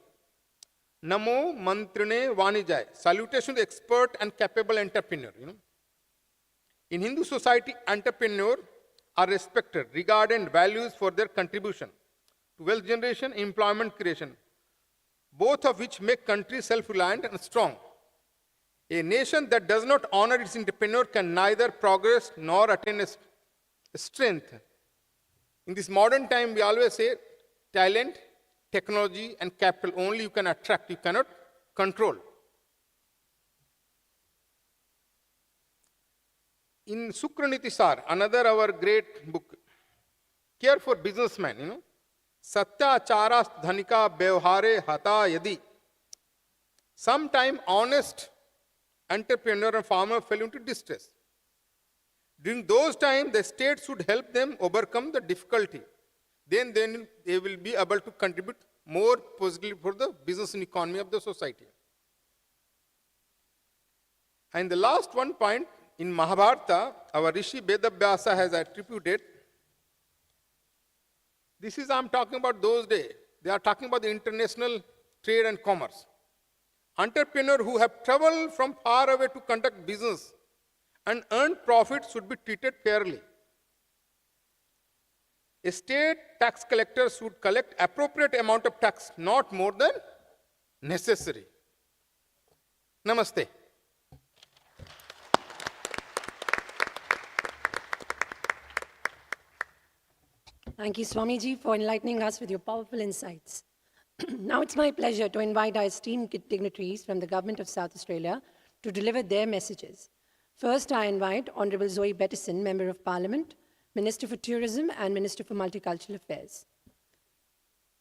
Speaker 9: Namo mantrine vanijay, salutation to expert and capable entrepreneur. In Hindu society, entrepreneurs are respected, regarded and valued for their contribution to wealth generation, employment creation, both of which make country self-reliant and strong. A nation that does not honor its entrepreneur can neither progress nor attain strength. In this modern time, we always say talent, technology, and capital only you can attract, you cannot control. In Sukraniti Sar, another our great book, care for businessmen, Satya Acharas Dhanika Vyavhare Hata Yadi. Sometime honest entrepreneur and farmer fell into distress. During those times, the state should help them overcome the difficulty. Then they will be able to contribute more positively for the business and economy of the society. And the last one point, in Mahabharata, our Rishi Vedavyasa has attributed, this is, I'm talking about those days. They are talking about the international trade and commerce. Entrepreneurs who have traveled from far away to conduct business and earn profit should be treated fairly. A state tax collector should collect appropriate amount of tax, not more than necessary. Namaste.
Speaker 7: Thank you, Swamiji, for enlightening us with your powerful insights. Now it's my pleasure to invite our esteemed dignitaries from the Government of South Australia to deliver their messages. First, I invite Honourable Zoe Bettison, Member of Parliament, Minister for Tourism and Minister for Multicultural Affairs.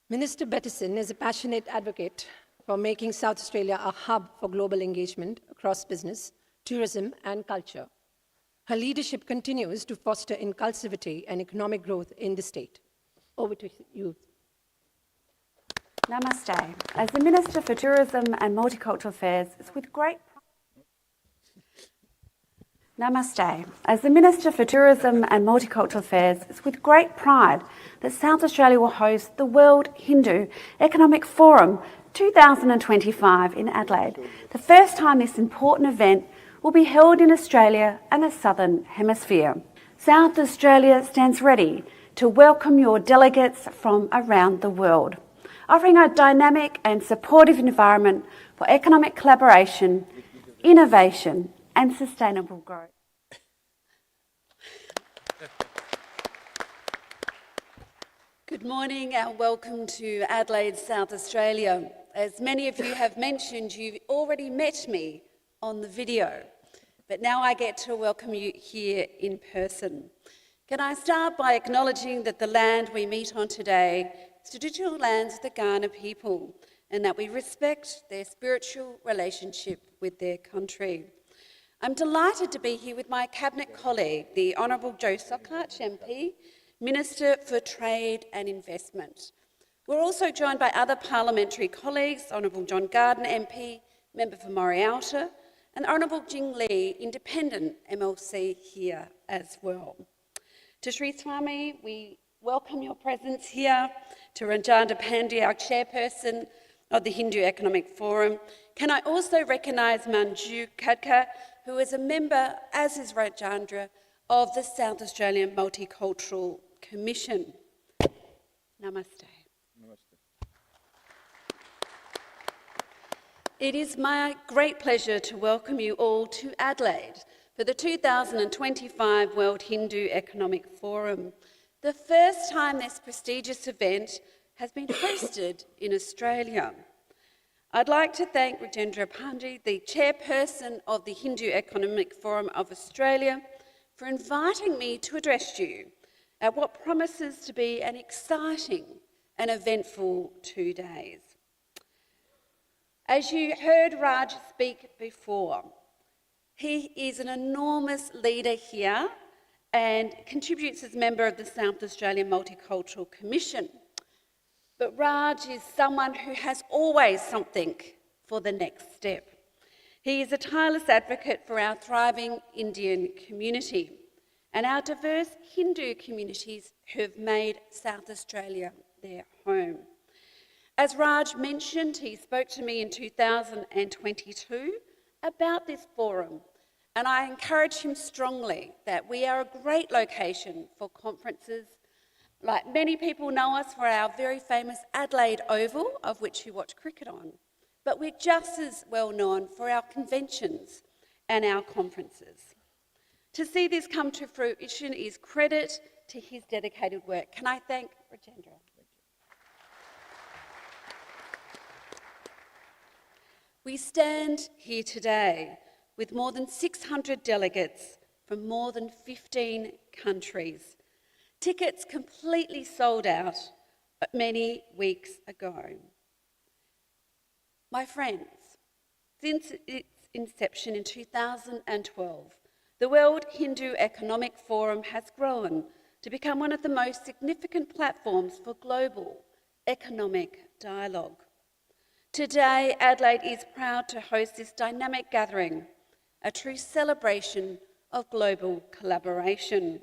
Speaker 7: Minister Bettison is a passionate advocate for making South Australia a hub for global engagement across business, tourism and culture. Her leadership continues to foster inclusivity and economic growth in the state. Over to you.
Speaker 10: Namaste. As the Minister for Tourism and Multicultural Affairs, it's with great Namaste. As the Minister for Tourism and Multicultural Affairs, it's with great pride that South Australia will host the World Hindu Economic Forum 2025 in Adelaide, the first time this important event will be held in Australia and the Southern Hemisphere. South Australia stands ready to welcome your delegates from around the world, offering a dynamic and supportive environment for economic collaboration, innovation and sustainable growth.
Speaker 11: Good morning and welcome to Adelaide, South Australia. As many of you have mentioned, you've already met me on the video, but now I get to welcome you here in person. Can I start by acknowledging that the land we meet on today is traditional lands of the Kaurna people, and that we respect their spiritual relationship with their country. I'm delighted to be here with my Cabinet colleague, the Honourable Joe Sokach MP, Minister for Trade and Investment. We're also joined by other parliamentary colleagues, Honourable John Garden MP, Member for Morialta, and Honourable Jing Lee, Independent MLC here as well. To Sri Swami, we welcome your presence here. To Ranjanda Pandey, our Chairperson of the Hindu Economic Forum. Can I also recognise Manju Khadka, who is a member, as is Rajandra, of the South Australian Multicultural Commission. Namaste. It is my great pleasure to welcome you all to Adelaide for the 2025 World Hindu Economic Forum, the first time this prestigious event has been hosted in Australia. I'd like to thank Rajendra Pandey, the chairperson of the Hindu Economic Forum of Australia, for inviting me to address you at what promises to be an exciting and eventful 2 days. As you heard Raj speak before, he is an enormous leader here and contributes as member of the South Australian Multicultural Commission. But Raj is someone who has always something for the next step. He is a tireless advocate for our thriving Indian community and our diverse Hindu communities who have made South Australia their home. As Raj mentioned, he spoke to me in 2022 about this forum, and I encourage him strongly that we are a great location for conferences. Like many people know us for our very famous Adelaide Oval, of which you watch cricket on, but we're just as well known for our conventions and our conferences. To see this come to fruition is credit to his dedicated work. Can I thank Rajendra? We stand here today with more than 600 delegates from more than 15 countries. Tickets completely sold out many weeks ago. My friends, since its inception in 2012, the World Hindu Economic Forum has grown to become one of the most significant platforms for global economic dialogue. Today, Adelaide is proud to host this dynamic gathering, a true celebration of global collaboration.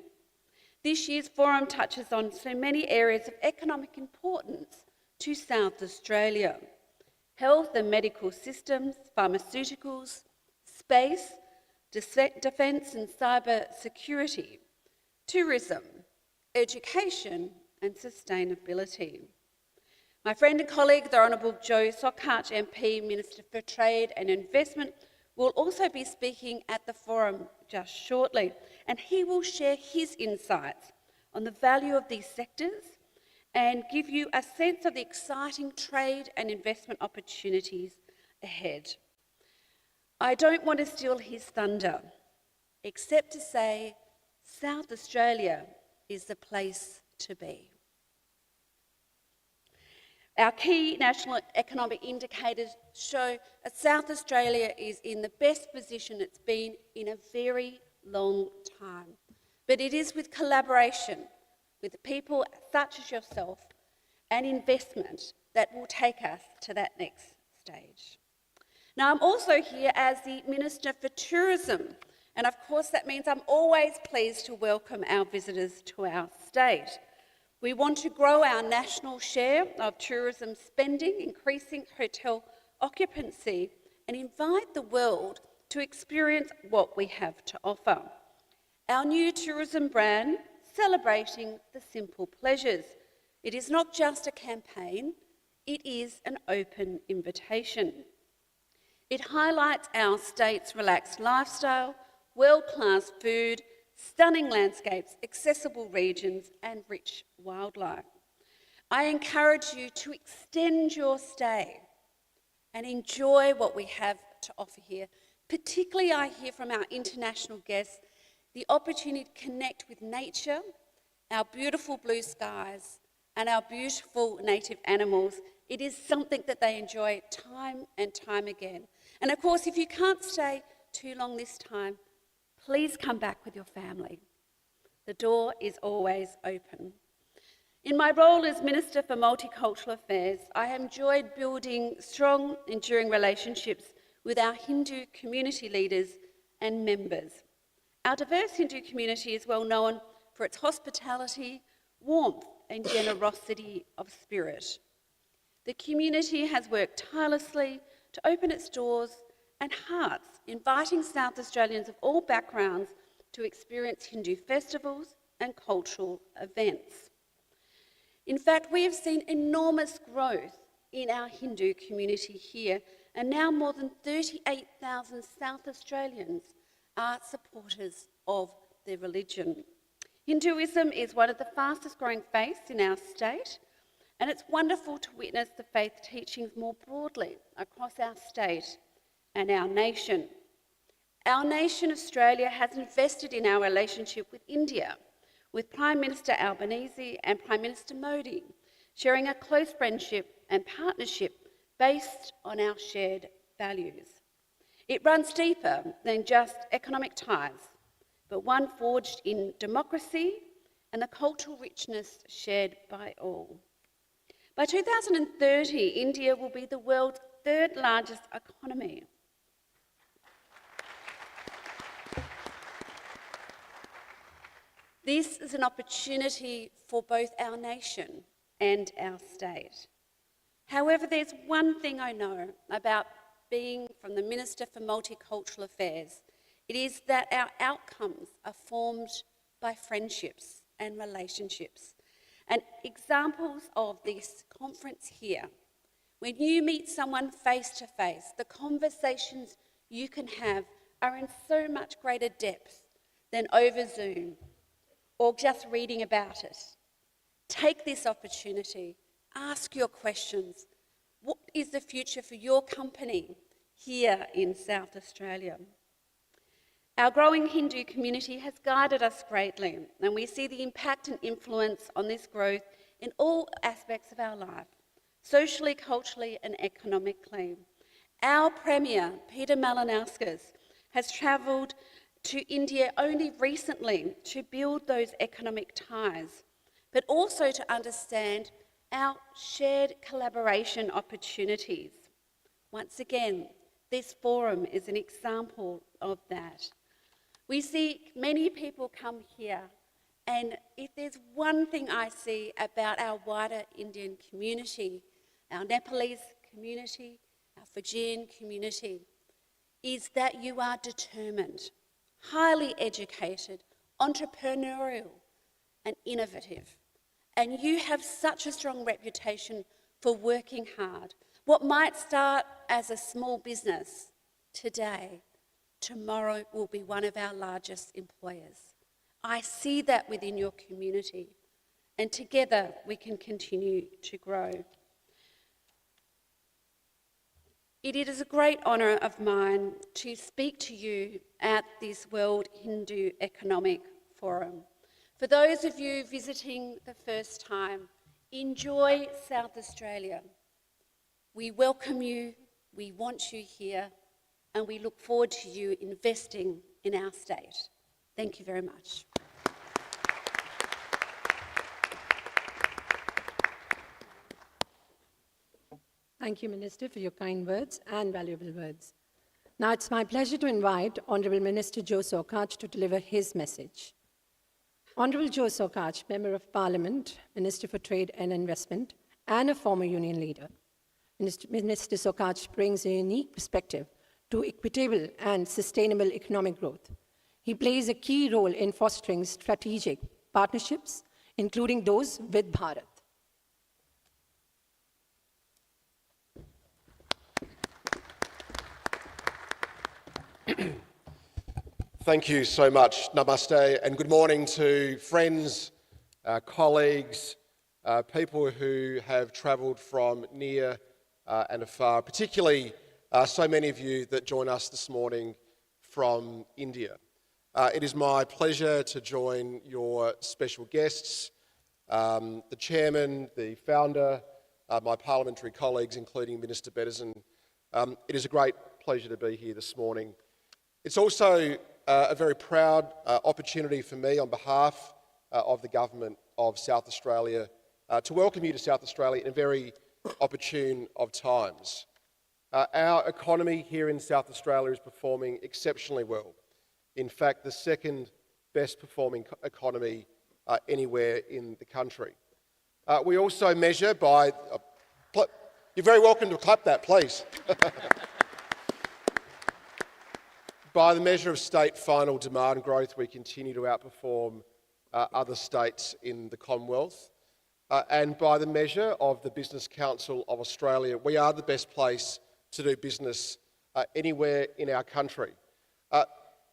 Speaker 11: This year's forum touches on so many areas of economic importance to South Australia: health and medical systems, pharmaceuticals, space, defence and cyber security, tourism, education and sustainability. My friend and colleague, the Honourable Joe Sokach MP, Minister for Trade and Investment, will also be speaking at the forum just shortly, and he will share his insights on the value of these sectors and give you a sense of the exciting trade and investment opportunities ahead. I don't want to steal his thunder, except to say South Australia is the place to be. Our key national economic indicators show that South Australia is in the best position it's been in a very long time. But it is with collaboration with people such as yourself and investment that will take us to that next stage. Now, I'm also here as the Minister for Tourism, and of course that means I'm always pleased to welcome our visitors to our state. We want to grow our national share of tourism spending, increasing hotel occupancy, and invite the world to experience what we have to offer. Our new tourism brand, celebrating the simple pleasures. It is not just a campaign, it is an open invitation. It highlights our state's relaxed lifestyle, world-class food, stunning landscapes, accessible regions, and rich wildlife. I encourage you to extend your stay and enjoy what we have to offer here. Particularly, I hear from our international guests the opportunity to connect with nature, our beautiful blue skies, and our beautiful native animals. It is something that they enjoy time and time again. And of course, if you can't stay too long this time, please come back with your family. The door is always open. In my role as Minister for Multicultural Affairs, I have enjoyed building strong, enduring relationships with our Hindu community leaders and members. Our diverse Hindu community is well known for its hospitality, warmth, and generosity of spirit. The community has worked tirelessly to open its doors and hearts, inviting South Australians of all backgrounds to experience Hindu festivals and cultural events. In fact, we have seen enormous growth in our Hindu community here, and now more than 38,000 South Australians are supporters of the religion. Hinduism is one of the fastest growing faiths in our state, and it's wonderful to witness the faith teachings more broadly across our state and our nation. Our nation, Australia, has invested in our relationship with India, with Prime Minister Albanese and Prime Minister Modi sharing a close friendship and partnership based on our shared values. It runs deeper than just economic ties, but one forged in democracy and the cultural richness shared by all. By 2030, India will be the world's third largest economy. This is an opportunity for both our nation and our state. However, there's one thing I know about being from the Minister for Multicultural Affairs. It is that our outcomes are formed by friendships and relationships. And examples of this conference here, when you meet someone face to face, the conversations you can have are in so much greater depth than over Zoom or just reading about it. Take this opportunity, ask your questions. What is the future for your company here in South Australia? Our growing Hindu community has guided us greatly, and we see the impact and influence on this growth in all aspects of our life, socially, culturally, and economically. Our Premier, Peter Malinauskas, has travelled to India only recently to build those economic ties, but also to understand our shared collaboration opportunities. Once again, this forum is an example of that. We see many people come here, and if there's one thing I see about our wider Indian community, our Nepalese community, our Fijian community, is that you are determined, highly educated, entrepreneurial, and innovative. And you have such a strong reputation for working hard. What might start as a small business today, tomorrow will be one of our largest employers. I see that within your community, and together we can continue to grow. It is a great honour of mine to speak to you at this World Hindu Economic Forum. For those of you visiting the first time, enjoy South Australia. We welcome you, we want you here, and we look forward to you investing in our state. Thank you very much.
Speaker 7: Thank you, Minister, for your kind words and valuable words. Now it's my pleasure to invite Honourable Minister Joe Sokach to deliver his message. Honourable Joe Sokach, Member of Parliament, Minister for Trade and Investment, and a former union leader. Minister Sokach brings a unique perspective to equitable and sustainable economic growth. He plays a key role in fostering strategic partnerships, including those with Bharat.
Speaker 12: Thank you so much. Namaste, and good morning to friends, colleagues, people who have travelled from near and afar, particularly so many of you that join us this morning from India. It is my pleasure to join your special guests, the chairman, the founder, my parliamentary colleagues, including Minister Beddeson. It is a great pleasure to be here this morning. It's also a very proud opportunity for me on behalf of the Government of South Australia to welcome you to South Australia in a very opportune of times. Our economy here in South Australia is performing exceptionally well. In fact, the second best performing economy anywhere in the country. We also measure by... you're very welcome to clap that, please. By the measure of state final demand growth, we continue to outperform other states in the Commonwealth. And by the measure of the Business Council of Australia, we are the best place to do business anywhere in our country.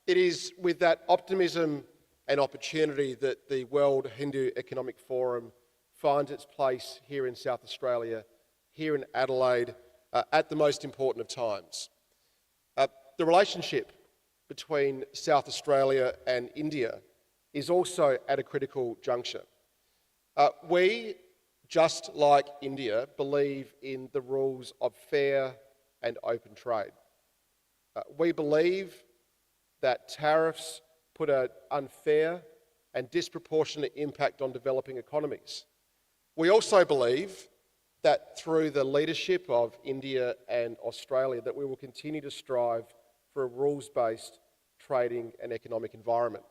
Speaker 12: It is with that optimism and opportunity that the World Hindu Economic Forum finds its place here in South Australia, here in Adelaide, at the most important of times. The relationship between South Australia and India is also at a critical juncture. We, just like India, believe in the rules of fair and open trade. We believe that tariffs put an unfair and disproportionate impact on developing economies. We also believe that through the leadership of India and Australia that we will continue to strive for a rules-based trading and economic environment.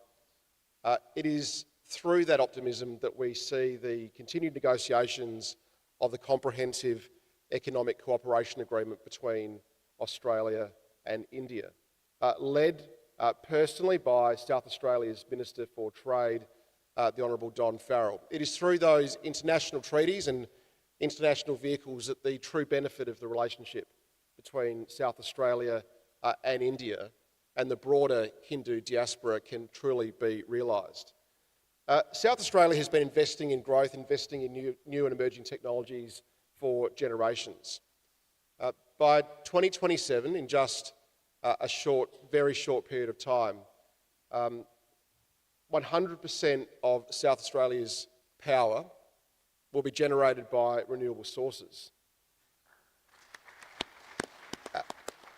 Speaker 12: It is through that optimism that we see the continued negotiations of the Comprehensive Economic Cooperation Agreement between Australia and India, led personally by South Australia's Minister for Trade, the Honourable Don Farrell. It is through those international treaties and international vehicles that the true benefit of the relationship between South Australia and India and the broader Hindu diaspora can truly be realised. South Australia has been investing in growth, investing in new and emerging technologies for generations. By 2027, in just a very short period of time, 100% of South Australia's power will be generated by renewable sources.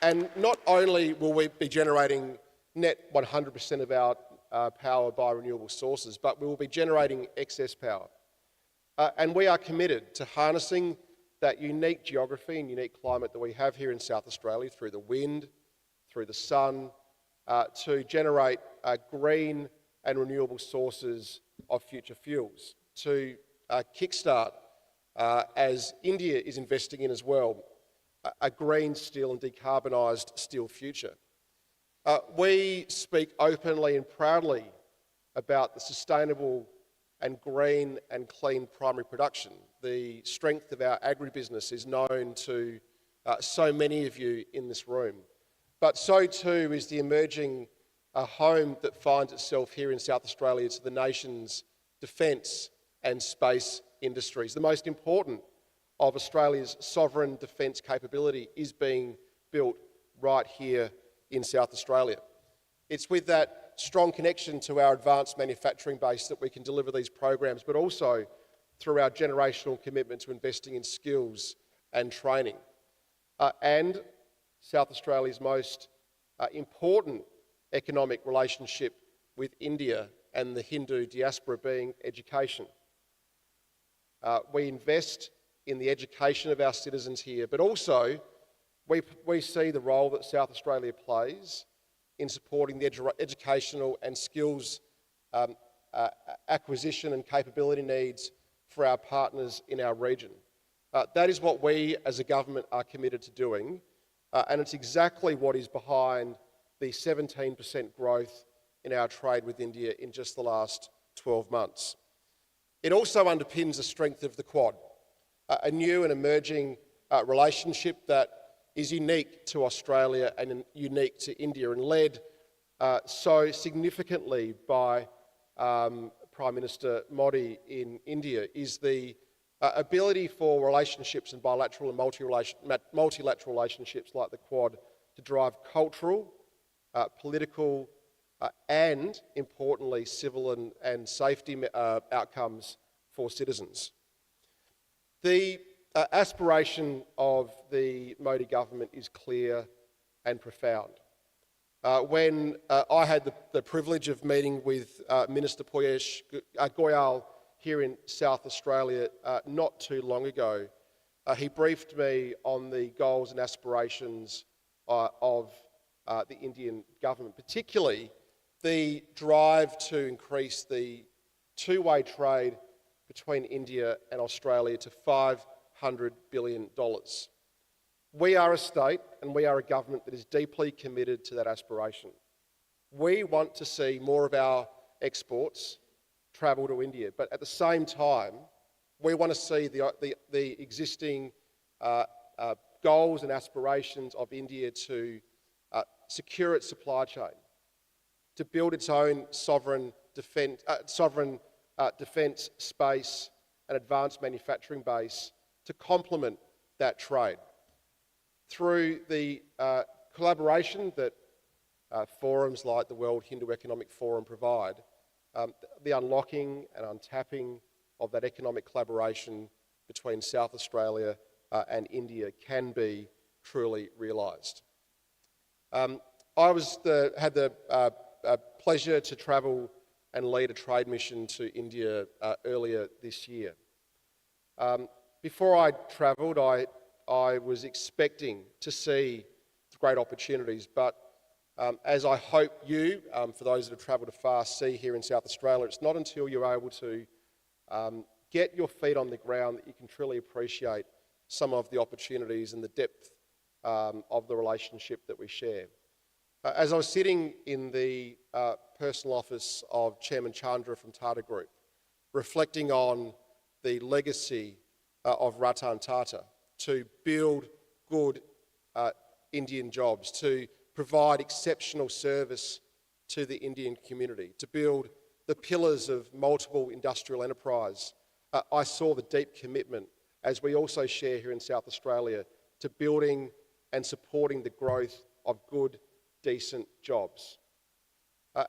Speaker 12: And not only will we be generating net 100% of our power by renewable sources, but we will be generating excess power. And we are committed to harnessing that unique geography and unique climate that we have here in South Australia through the wind, through the sun, to generate green and renewable sources of future fuels, to kickstart, as India is investing in as well, a green steel and decarbonised steel future. We speak openly and proudly about the sustainable and green and clean primary production. The strength of our agribusiness is known to so many of you in this room. But so too is the emerging home that finds itself here in South Australia to the nation's defence and space industries. The most important of Australia's sovereign defence capability is being built right here in South Australia. It's with that strong connection to our advanced manufacturing base that we can deliver these programs, but also through our generational commitment to investing in skills and training. And South Australia's most important economic relationship with India and the Hindu diaspora being education. We invest in the education of our citizens here, but also we see the role that South Australia plays in supporting the educational and skills acquisition and capability needs for our partners in our region. That is what we as a government are committed to doing, and it's exactly what is behind the 17% growth in our trade with India in just the last 12 months. It also underpins the strength of the Quad, a new and emerging relationship that is unique to Australia and unique to India, and led so significantly by Prime Minister Modi in India, is the ability for relationships and bilateral and multilateral relationships like the Quad to drive cultural, political and, importantly, civil and safety outcomes for citizens. The aspiration of the Modi government is clear and profound. When I had the privilege of meeting with Minister Piyush Goyal here in South Australia not too long ago, he briefed me on the goals and aspirations of the Indian government, particularly the drive to increase the two-way trade between India and Australia to $500 billion. We are a state and we are a government that is deeply committed to that aspiration. We want to see more of our exports travel to India, but at the same time, we want to see the existing goals and aspirations of India to secure its supply chain, to build its own sovereign defence space and advanced manufacturing base to complement that trade. Through the collaboration that forums like the World Hindu Economic Forum provide, the unlocking and untapping of that economic collaboration between South Australia and India can be truly realised. I had the pleasure to travel and lead a trade mission to India earlier this year. Before I travelled, I was expecting to see great opportunities, but as I hope you, for those that have travelled afar, see here in South Australia, it's not until you're able to get your feet on the ground that you can truly appreciate some of the opportunities and the depth of the relationship that we share. As I was sitting in the personal office of Chairman Chandra from Tata Group, reflecting on the legacy of Ratan Tata to build good Indian jobs, to provide exceptional service to the Indian community, to build the pillars of multiple industrial enterprise, I saw the deep commitment, as we also share here in South Australia, to building and supporting the growth of good, decent jobs.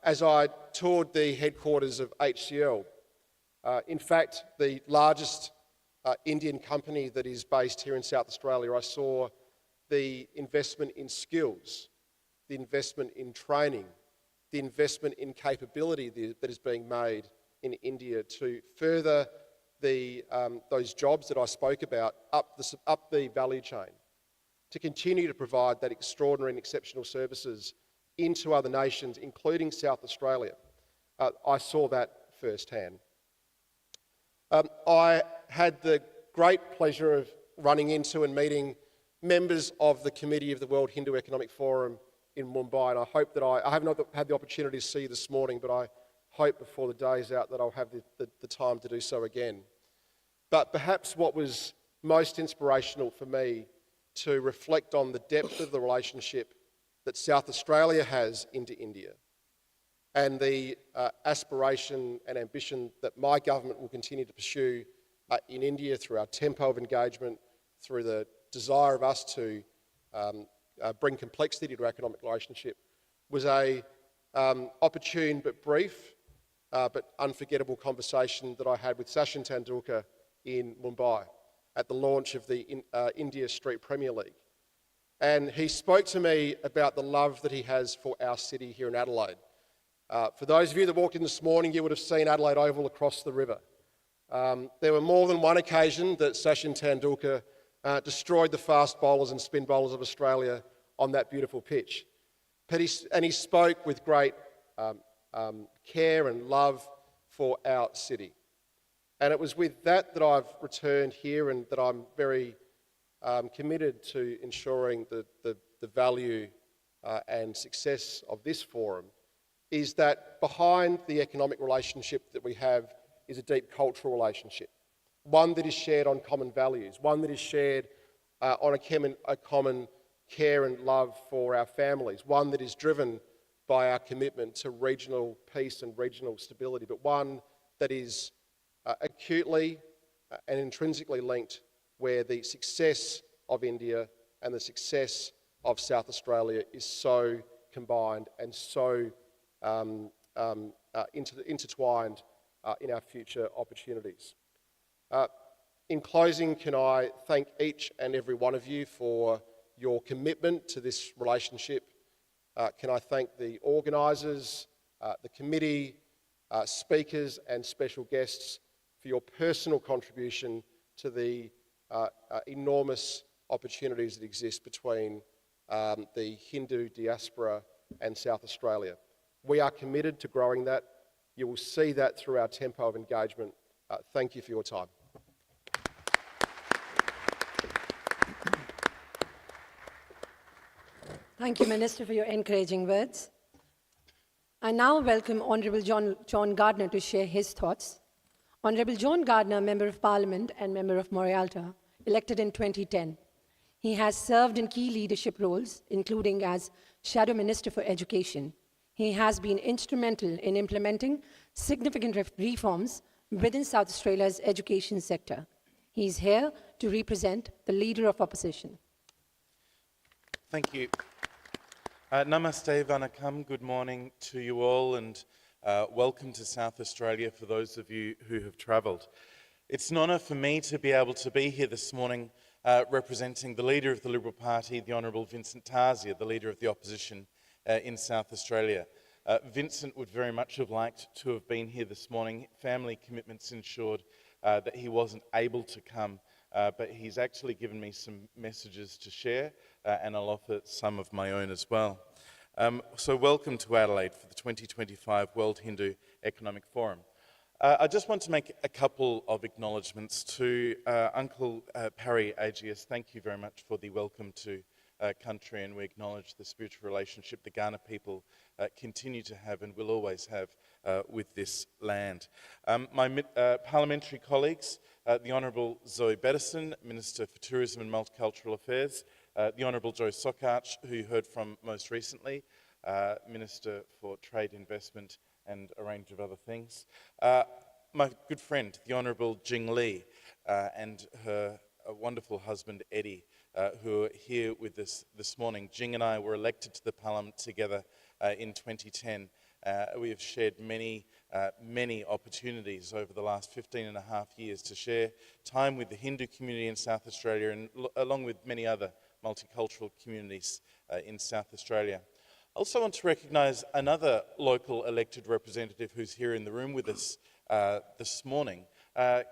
Speaker 12: As I toured the headquarters of HCL, in fact, the largest Indian company that is based here in South Australia, I saw the investment in skills, the investment in training, the investment in capability that is being made in India to further those jobs that I spoke about up the value chain, to continue to provide that extraordinary and exceptional services into other nations, including South Australia. I saw that firsthand. I had the great pleasure of running into and meeting members of the committee of the World Hindu Economic Forum in Mumbai, and I hope that I have not had the opportunity to see you this morning, but I hope before the day's out that I'll have the time to do so again. But perhaps what was most inspirational for me to reflect on the depth of the relationship that South Australia has into India and the aspiration and ambition that my government will continue to pursue in India through our tempo of engagement, through the desire of us to bring complexity to our economic relationship, was a opportune but brief but unforgettable conversation that I had with Sachin Tendulkar in Mumbai at the launch of the India Street Premier League. And he spoke to me about the love that he has for our city here in Adelaide. For those of you that walked in this morning, you would have seen Adelaide Oval across the river. There were more than one occasion that Sachin Tendulkar destroyed the fast bowlers and spin bowlers of Australia on that beautiful pitch. And he spoke with great care and love for our city. And it was with that I've returned here, and that I'm very committed to ensuring the value and success of this forum is that behind the economic relationship that we have is a deep cultural relationship, one that is shared on common values, one that is shared on a common care and love for our families, one that is driven by our commitment to regional peace and regional stability, but one that is acutely and intrinsically linked where the success of India and the success of South Australia is so combined and so intertwined in our future opportunities. In closing, can I thank each and every one of you for your commitment to this relationship? Can I thank the organisers, the committee, speakers and special guests for your personal contribution to the enormous opportunities that exist between the Hindu diaspora and South Australia. We are committed to growing that. You will see that through our tempo of engagement. Thank you for your time.
Speaker 7: Thank you, Minister, for your encouraging words. I now welcome Honourable John Gardner to share his thoughts. Honourable John Gardner, Member of Parliament and Member of Morialta, elected in 2010. He has served in key leadership roles, including as Shadow Minister for Education. He has been instrumental in implementing significant reforms within South Australia's education sector. He is here to represent the Leader of Opposition.
Speaker 13: Thank you. Namaste, Vanakkam. Good morning to you all, and welcome to South Australia for those of you who have travelled. It's an honour for me to be able to be here this morning representing the Leader of the Liberal Party, the Honourable Vincent Tarzia, the Leader of the Opposition in South Australia. Vincent would very much have liked to have been here this morning. Family commitments ensured that he wasn't able to come, but he's actually given me some messages to share, and I'll offer some of my own as well. So welcome to Adelaide for the 2025 World Hindu Economic Forum. I just want to make a couple of acknowledgements to Uncle Parry AGS. Thank you very much for the welcome to country, and we acknowledge the spiritual relationship the Ghana people continue to have and will always have with this land. My parliamentary colleagues, the Honourable Zoe Bettison, Minister for Tourism and Multicultural Affairs, the Honourable Joe Sokach, who you heard from most recently, Minister for Trade, Investment and a range of other things. My good friend, the Honourable Jing Lee, and her wonderful husband, Eddie, who are here with us this morning. Jing and I were elected to the Parliament together in 2010. We have shared many opportunities over the last 15 and a half years to share time with the Hindu community in South Australia, and along with many other multicultural communities in South Australia. I also want to recognise another local elected representative who's here in the room with us this morning,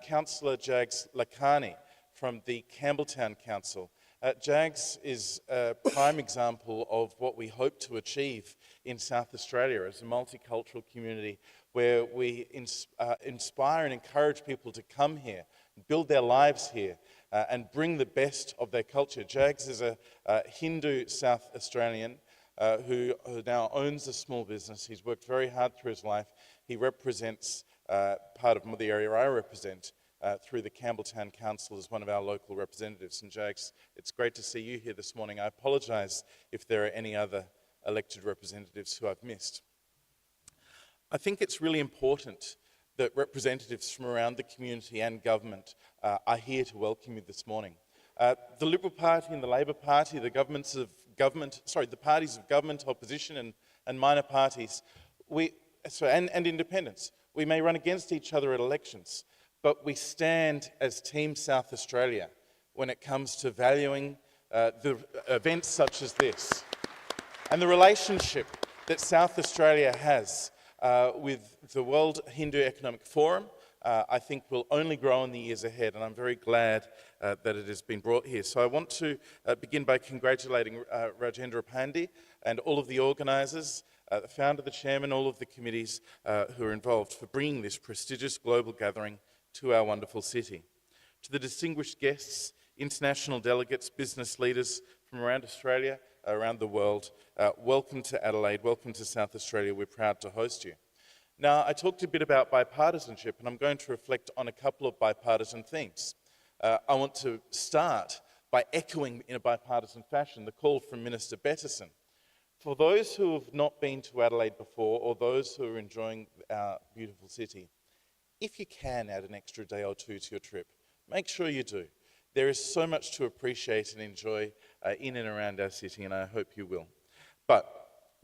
Speaker 13: Councillor Jags Lakhani from the Campbelltown Council. Jags is a prime example of what we hope to achieve in South Australia as a multicultural community where we inspire and encourage people to come here, build their lives here, and bring the best of their culture. Jags is a Hindu South Australian who now owns a small business. He's worked very hard through his life. He represents part of the area I represent through the Campbelltown Council as one of our local representatives. And Jags, it's great to see you here this morning. I apologise if there are any other elected representatives who I've missed. I think it's really important that representatives from around the community and government are here to welcome you this morning. The Liberal Party and the Labor Party, the parties of government, opposition and minor parties, and independents, we may run against each other at elections, but we stand as Team South Australia when it comes to valuing the events such as this. And the relationship that South Australia has with the World Hindu Economic Forum, I think will only grow in the years ahead, and I'm very glad that it has been brought here. So I want to begin by congratulating Rajendra Pandey and all of the organisers, the founder, the chairman, all of the committees who are involved for bringing this prestigious global gathering to our wonderful city. To the distinguished guests, international delegates, business leaders from around Australia, around the world, welcome to Adelaide, welcome to South Australia. We're proud to host you. Now, I talked a bit about bipartisanship, and I'm going to reflect on a couple of bipartisan themes. I want to start by echoing in a bipartisan fashion the call from Minister Bettison. For those who have not been to Adelaide before, or those who are enjoying our beautiful city, if you can add an extra day or two to your trip, make sure you do. There is so much to appreciate and enjoy in and around our city, and I hope you will. But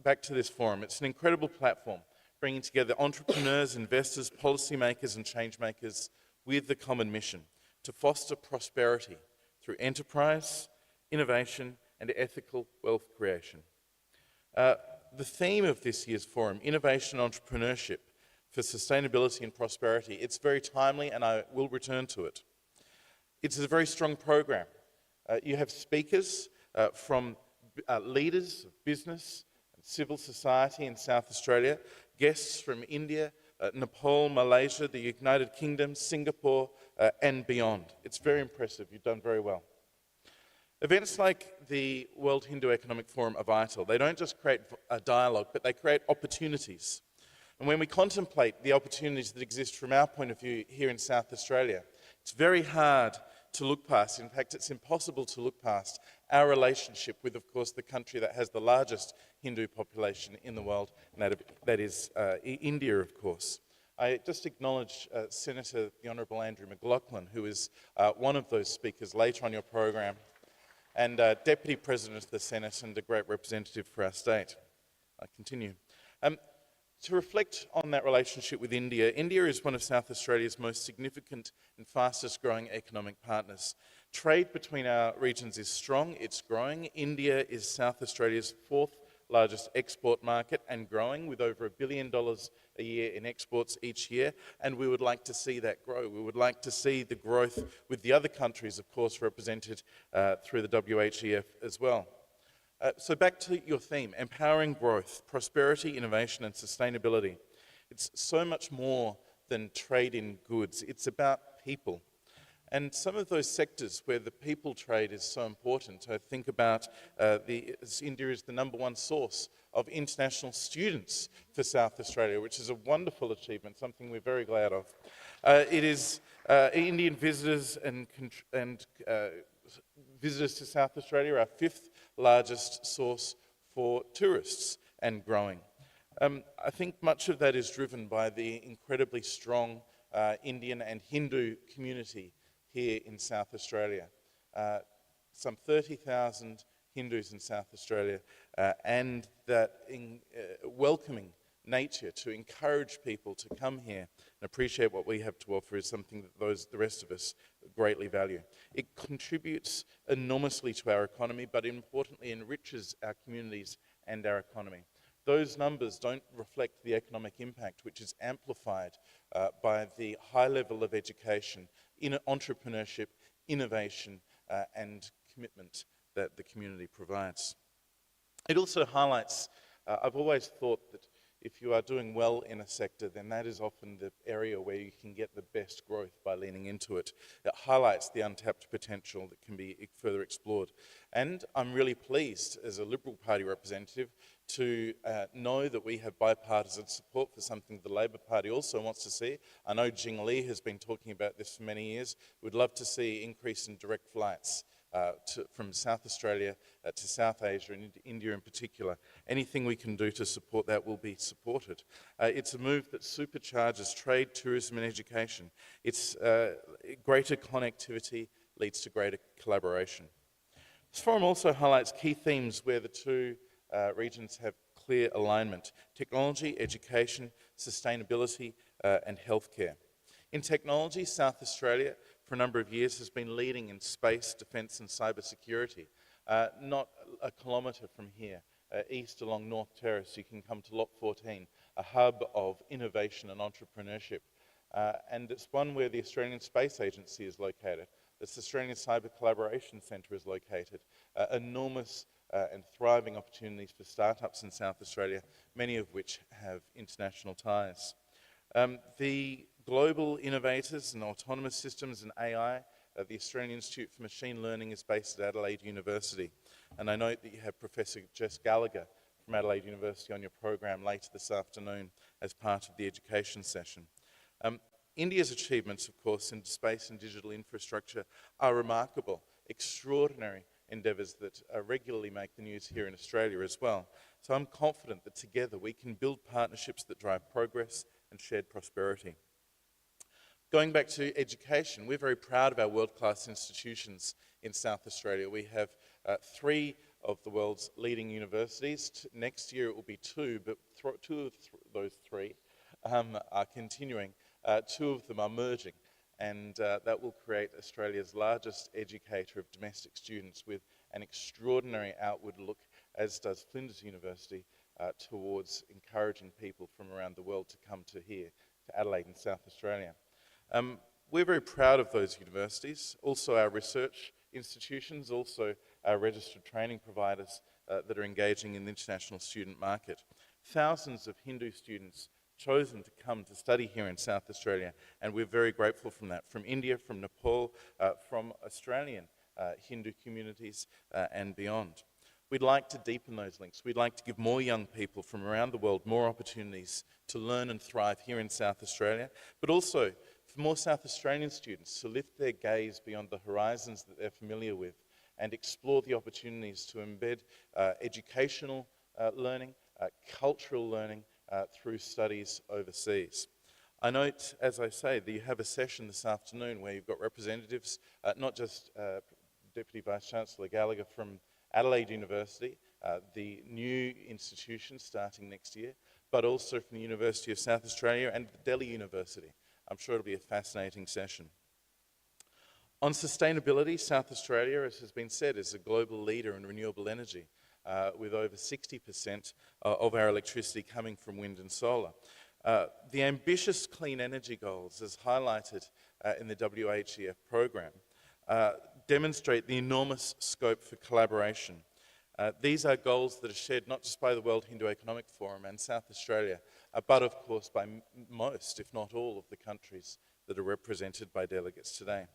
Speaker 13: back to this forum. It's an incredible platform, bringing together entrepreneurs, investors, policymakers and changemakers with the common mission to foster prosperity through enterprise, innovation and ethical wealth creation. The theme of this year's forum, Innovation and Entrepreneurship for Sustainability and Prosperity, it's very timely and I will return to it. It's a very strong program. You have speakers from leaders of business and civil society in South Australia, guests from India, Nepal, Malaysia, the United Kingdom, Singapore, and beyond. It's very impressive. You've done very well. Events like the World Hindu Economic Forum are vital. They don't just create a dialogue, but they create opportunities. And when we contemplate the opportunities that exist from our point of view here in South Australia, it's very hard to look past. In fact, it's impossible to look past our relationship with, of course, the country that has the largest Hindu population in the world, and that is India, of course. I just acknowledge Senator the Honourable Andrew McLaughlin, who is one of those speakers later on your program, and Deputy President of the Senate and a great representative for our state. I continue. To reflect on that relationship with India, India is one of South Australia's most significant and fastest growing economic partners. Trade between our regions is strong, it's growing. India is South Australia's fourth largest export market and growing, with over $1 billion a year in exports each year, and we would like to see that grow. We would like to see the growth with the other countries, of course, represented through the WHEF as well. So back to your theme, empowering growth, prosperity, innovation and sustainability. It's so much more than trade in goods. It's about people. And some of those sectors where the people trade is so important. I think about India is the #1 source of international students for South Australia, which is a wonderful achievement, something we're very glad of. It is Indian visitors and visitors to South Australia are our 5th largest source for tourists and growing. I think much of that is driven by the incredibly strong Indian and Hindu community here in South Australia. Some 30,000 Hindus in South Australia, and that welcoming nature to encourage people to come here and appreciate what we have to offer is something that the rest of us greatly value. It contributes enormously to our economy, but importantly enriches our communities and our economy. Those numbers don't reflect the economic impact, which is amplified by the high level of education, in entrepreneurship, innovation, and commitment that the community provides. It also highlights, I've always thought that if you are doing well in a sector, then that is often the area where you can get the best growth by leaning into it. It highlights the untapped potential that can be further explored. And I'm really pleased as a Liberal Party representative to know that we have bipartisan support for something the Labor Party also wants to see. I know Jing Li has been talking about this for many years. We'd love to see increase in direct flights from South Australia to South Asia and into India in particular. Anything we can do to support that will be supported. It's a move that supercharges trade, tourism and education. It's greater connectivity leads to greater collaboration. This forum also highlights key themes where the two regions have clear alignment: technology, education, sustainability and healthcare. In technology, South Australia for a number of years has been leading in space, defence and cybersecurity. Not a kilometre from here, east along North Terrace, you can come to Lot 14, a hub of innovation and entrepreneurship. And it's one where the Australian Space Agency is located. The Australian Cyber Collaboration Centre is located. Enormous and thriving opportunities for startups in South Australia, many of which have international ties. The global innovators in autonomous systems and AI, the Australian Institute for Machine Learning is based at Adelaide University. And I note that you have Professor Jess Gallagher from Adelaide University on your program later this afternoon as part of the education session. India's achievements, of course, in space and digital infrastructure are remarkable, extraordinary endeavours that regularly make the news here in Australia as well. So I'm confident that together we can build partnerships that drive progress and shared prosperity. Going back to education, we're very proud of our world-class institutions in South Australia. We have 3 of the world's leading universities. Next year it will be 2, but two of those 3 are continuing. 2 of them are merging, and that will create Australia's largest educator of domestic students with an extraordinary outward look, as does Flinders University, towards encouraging people from around the world to come to here, to Adelaide in South Australia. We're very proud of those universities, also our research institutions, also our registered training providers that are engaging in the international student market. Thousands of Hindu students chosen to come to study here in South Australia, and we're very grateful from that, from India, from Nepal, from Australian Hindu communities and beyond. We'd like to deepen those links. We'd like to give more young people from around the world more opportunities to learn and thrive here in South Australia, but also for more South Australian students to lift their gaze beyond the horizons that they're familiar with and explore the opportunities to embed educational learning, cultural learning through studies overseas. I note, as I say, that you have a session this afternoon where you've got representatives, not just Deputy Vice-Chancellor Gallagher from Adelaide University, the new institution starting next year, but also from the University of South Australia and the Delhi University. I'm sure it'll be a fascinating session. On sustainability, South Australia, as has been said, is a global leader in renewable energy, with over 60% of our electricity coming from wind and solar. The ambitious clean energy goals, as highlighted in the WHEF program, demonstrate the enormous scope for collaboration. These are goals that are shared not just by the World Hindu Economic Forum and South Australia, but of course by most, if not all, of the countries that are represented by delegates today.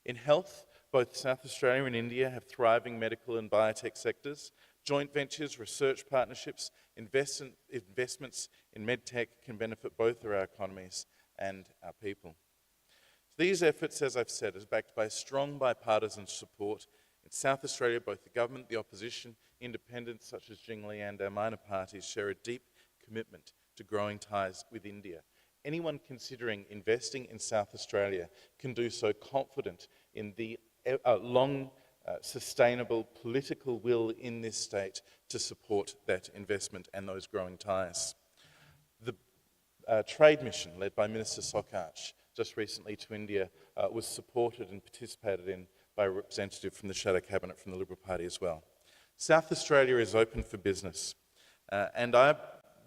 Speaker 13: In health, both South Australia and India have thriving medical and biotech sectors. Joint ventures, research partnerships, investments in medtech can benefit both of our economies and our people. These efforts, as I've said, are backed by strong bipartisan support. In South Australia, both the government, the opposition, independents such as Jingli and our minor parties share a deep commitment to growing ties with India. Anyone considering investing in South Australia can do so confident in the long, sustainable political will in this state to support that investment and those growing ties. The trade mission led by Minister Sokach just recently to India was supported and participated in by a representative from the Shadow Cabinet from the Liberal Party as well. South Australia is open for business, and we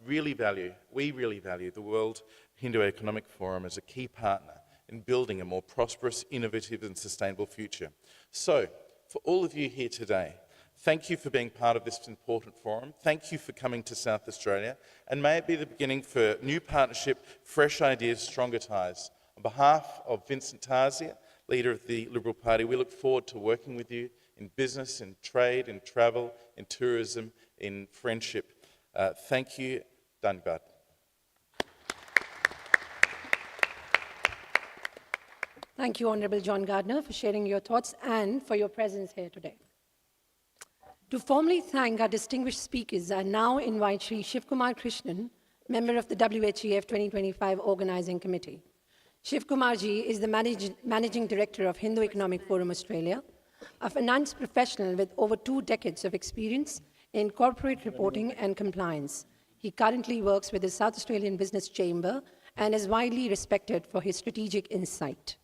Speaker 13: really value the World Hindu Economic Forum as a key partner in building a more prosperous, innovative and sustainable future. So, for all of you here today, thank you for being part of this important forum. Thank you for coming to South Australia, and may it be the beginning for new partnership, fresh ideas, stronger ties. On behalf of Vincent Tarzia, leader of the Liberal Party, we look forward to working with you in business, in trade, in travel, in tourism, in friendship. Thank you. Dhanyavad.
Speaker 7: Thank you, Honourable John Gardner, for sharing your thoughts and for your presence here today. To formally thank our distinguished speakers, I now invite Sri Shivkumar Krishnan, member of the WHEF 2025 Organising Committee. Shivkumar ji is the Managing Director of Hindu Economic Forum Australia, a finance professional with over 2 decades of experience in corporate reporting and compliance. He currently works with the South Australian Business Chamber and is widely respected for his strategic insight.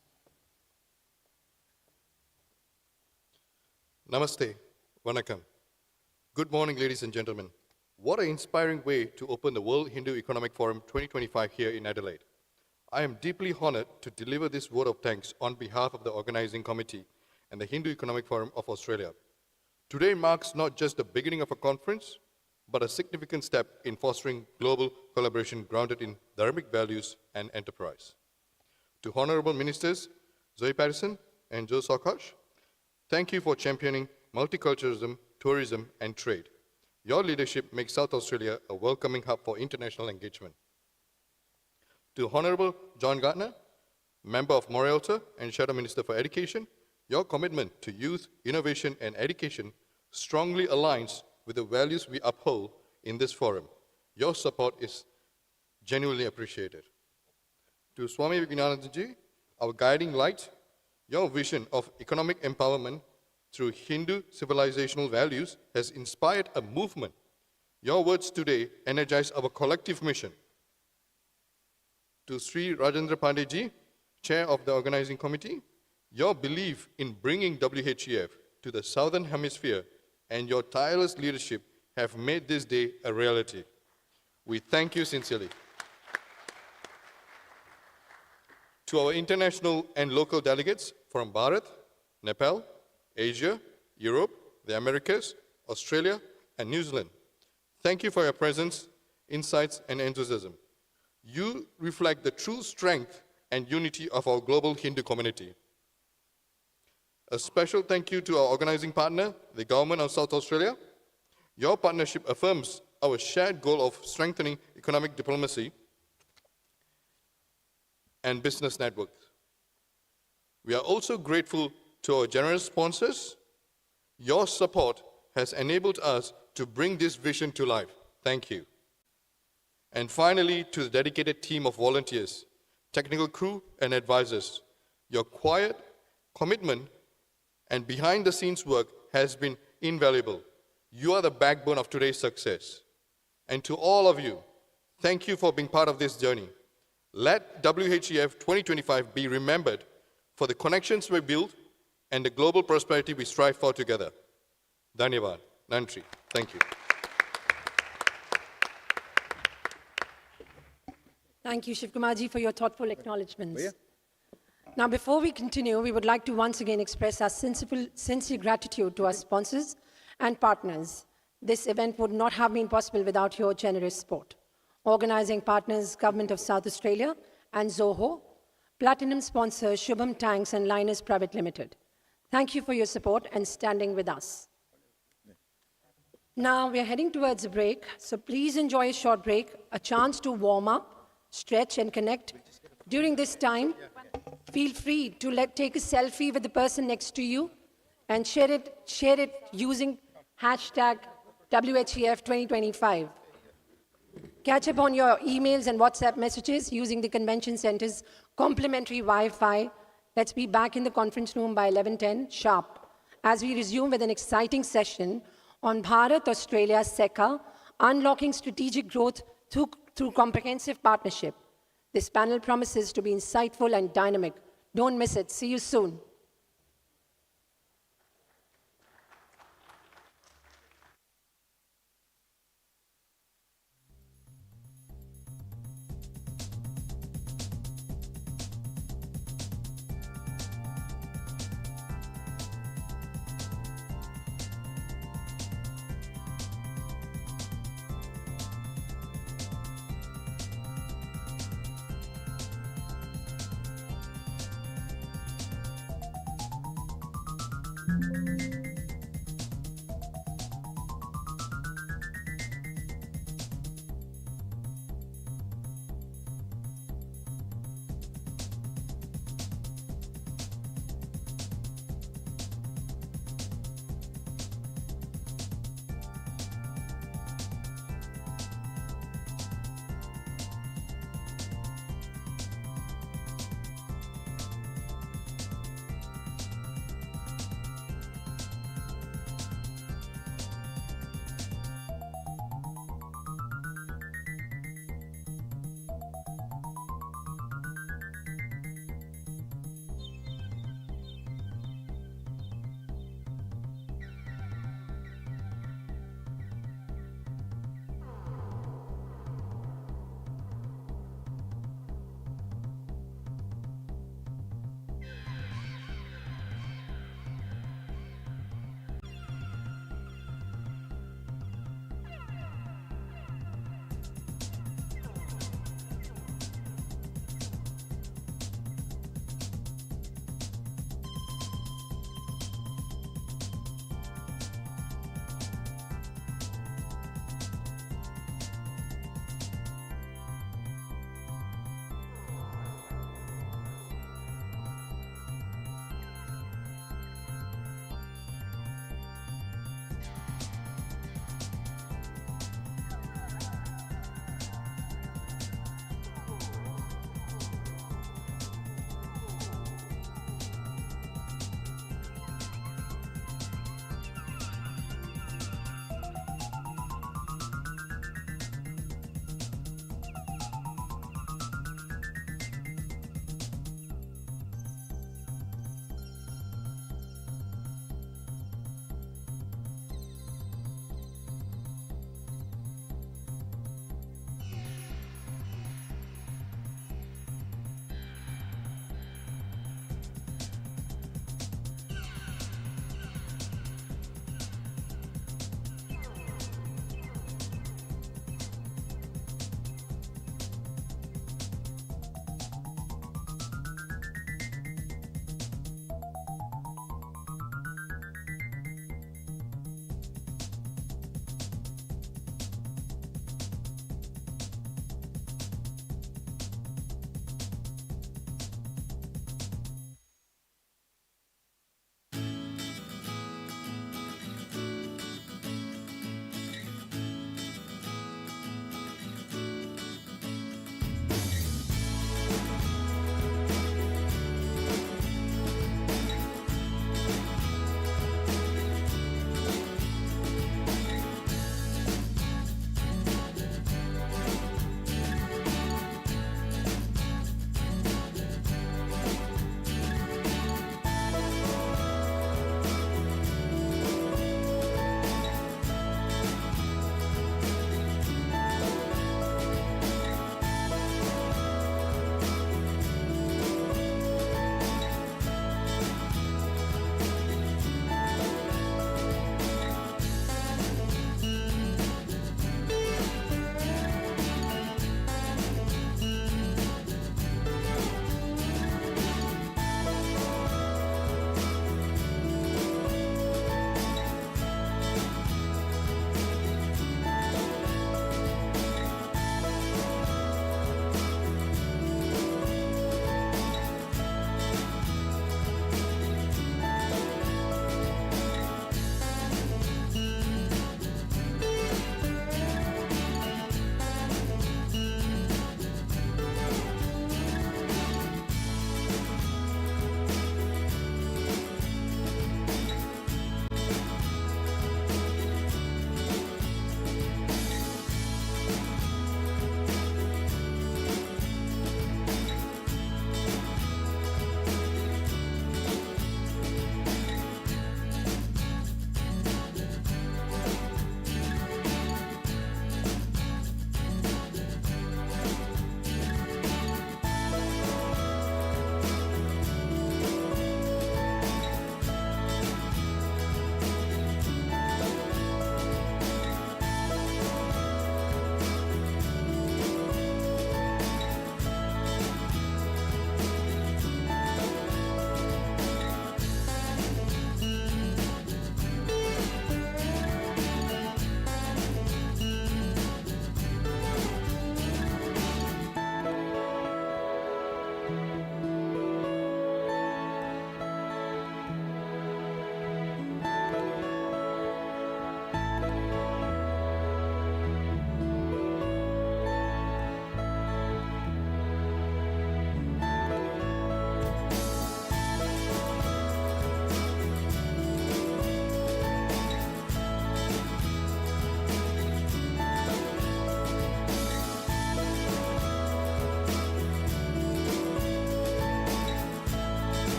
Speaker 14: Namaste, Vanakkam. Good morning, ladies and gentlemen. What an inspiring way to open the World Hindu Economic Forum 2025 here in Adelaide. I am deeply honored to deliver this word of thanks on behalf of the Organising Committee and the Hindu Economic Forum of Australia. Today marks not just the beginning of a conference, but a significant step in fostering global collaboration grounded in dharmic values and enterprise. To Honourable Ministers Zoe Patterson and Joe Sokach, thank you for championing multiculturalism tourism, and trade. Your leadership makes South Australia a welcoming hub for international engagement. To Honourable John Gardner, Member of Morialta and Shadow Minister for Education, your commitment to youth, innovation and education strongly aligns with the values we uphold in this forum. Your support is genuinely appreciated. To Swami Vivekanandaji, our guiding light, your vision of economic empowerment through Hindu civilizational values has inspired a movement. Your words today energize our collective mission. To Sri Rajendra Pandeyji, Chair of the Organizing Committee, your belief in bringing WHEF to the Southern Hemisphere and your tireless leadership have made this day a reality. We thank you sincerely. To our international and local delegates from Bharat, Nepal, Asia, Europe, the Americas, Australia, and New Zealand, thank you for your presence, insights, and enthusiasm. You reflect the true strength and unity of our global Hindu community. A special thank you to our organizing partner, the Government of South Australia. Your partnership affirms our shared goal of strengthening economic diplomacy and business networks. We are also grateful to our generous sponsors. Your support has enabled us to bring this vision to life. Thank you. And finally, to the dedicated team of volunteers, technical crew, and advisors. Your quiet commitment and behind-the-scenes work has been invaluable. You are the backbone of today's success. And to all of you, thank you for being part of this journey. Let WHEF 2025 be remembered for the connections we build and the global prosperity we strive for together. Dhanyavad. Nantri. Thank you.
Speaker 7: Thank you, Shivkumarji, for your thoughtful acknowledgements. Now, before we continue, we would like to once again express our sincere gratitude to our sponsors and partners. This event would not have been possible without your generous support. Organizing partners, Government of South Australia and Zoho, Platinum sponsors Shubham Tanks and Linus Private Limited. Thank you for your support and standing with us. Now, we are heading towards a break, so please enjoy a short break, a chance to warm up, stretch and connect. During this time, feel free to take a selfie with the person next to you and share it using hashtag WHEF 2025. Catch up on your emails and WhatsApp messages using the Convention Center's complimentary Wi-Fi. Let's be back in the conference room by 11:10 sharp as we resume with an exciting session on Bharat-Australia SECA, Unlocking Strategic Growth through Comprehensive Partnership. This panel promises to be insightful and dynamic. Don't miss it. See you soon.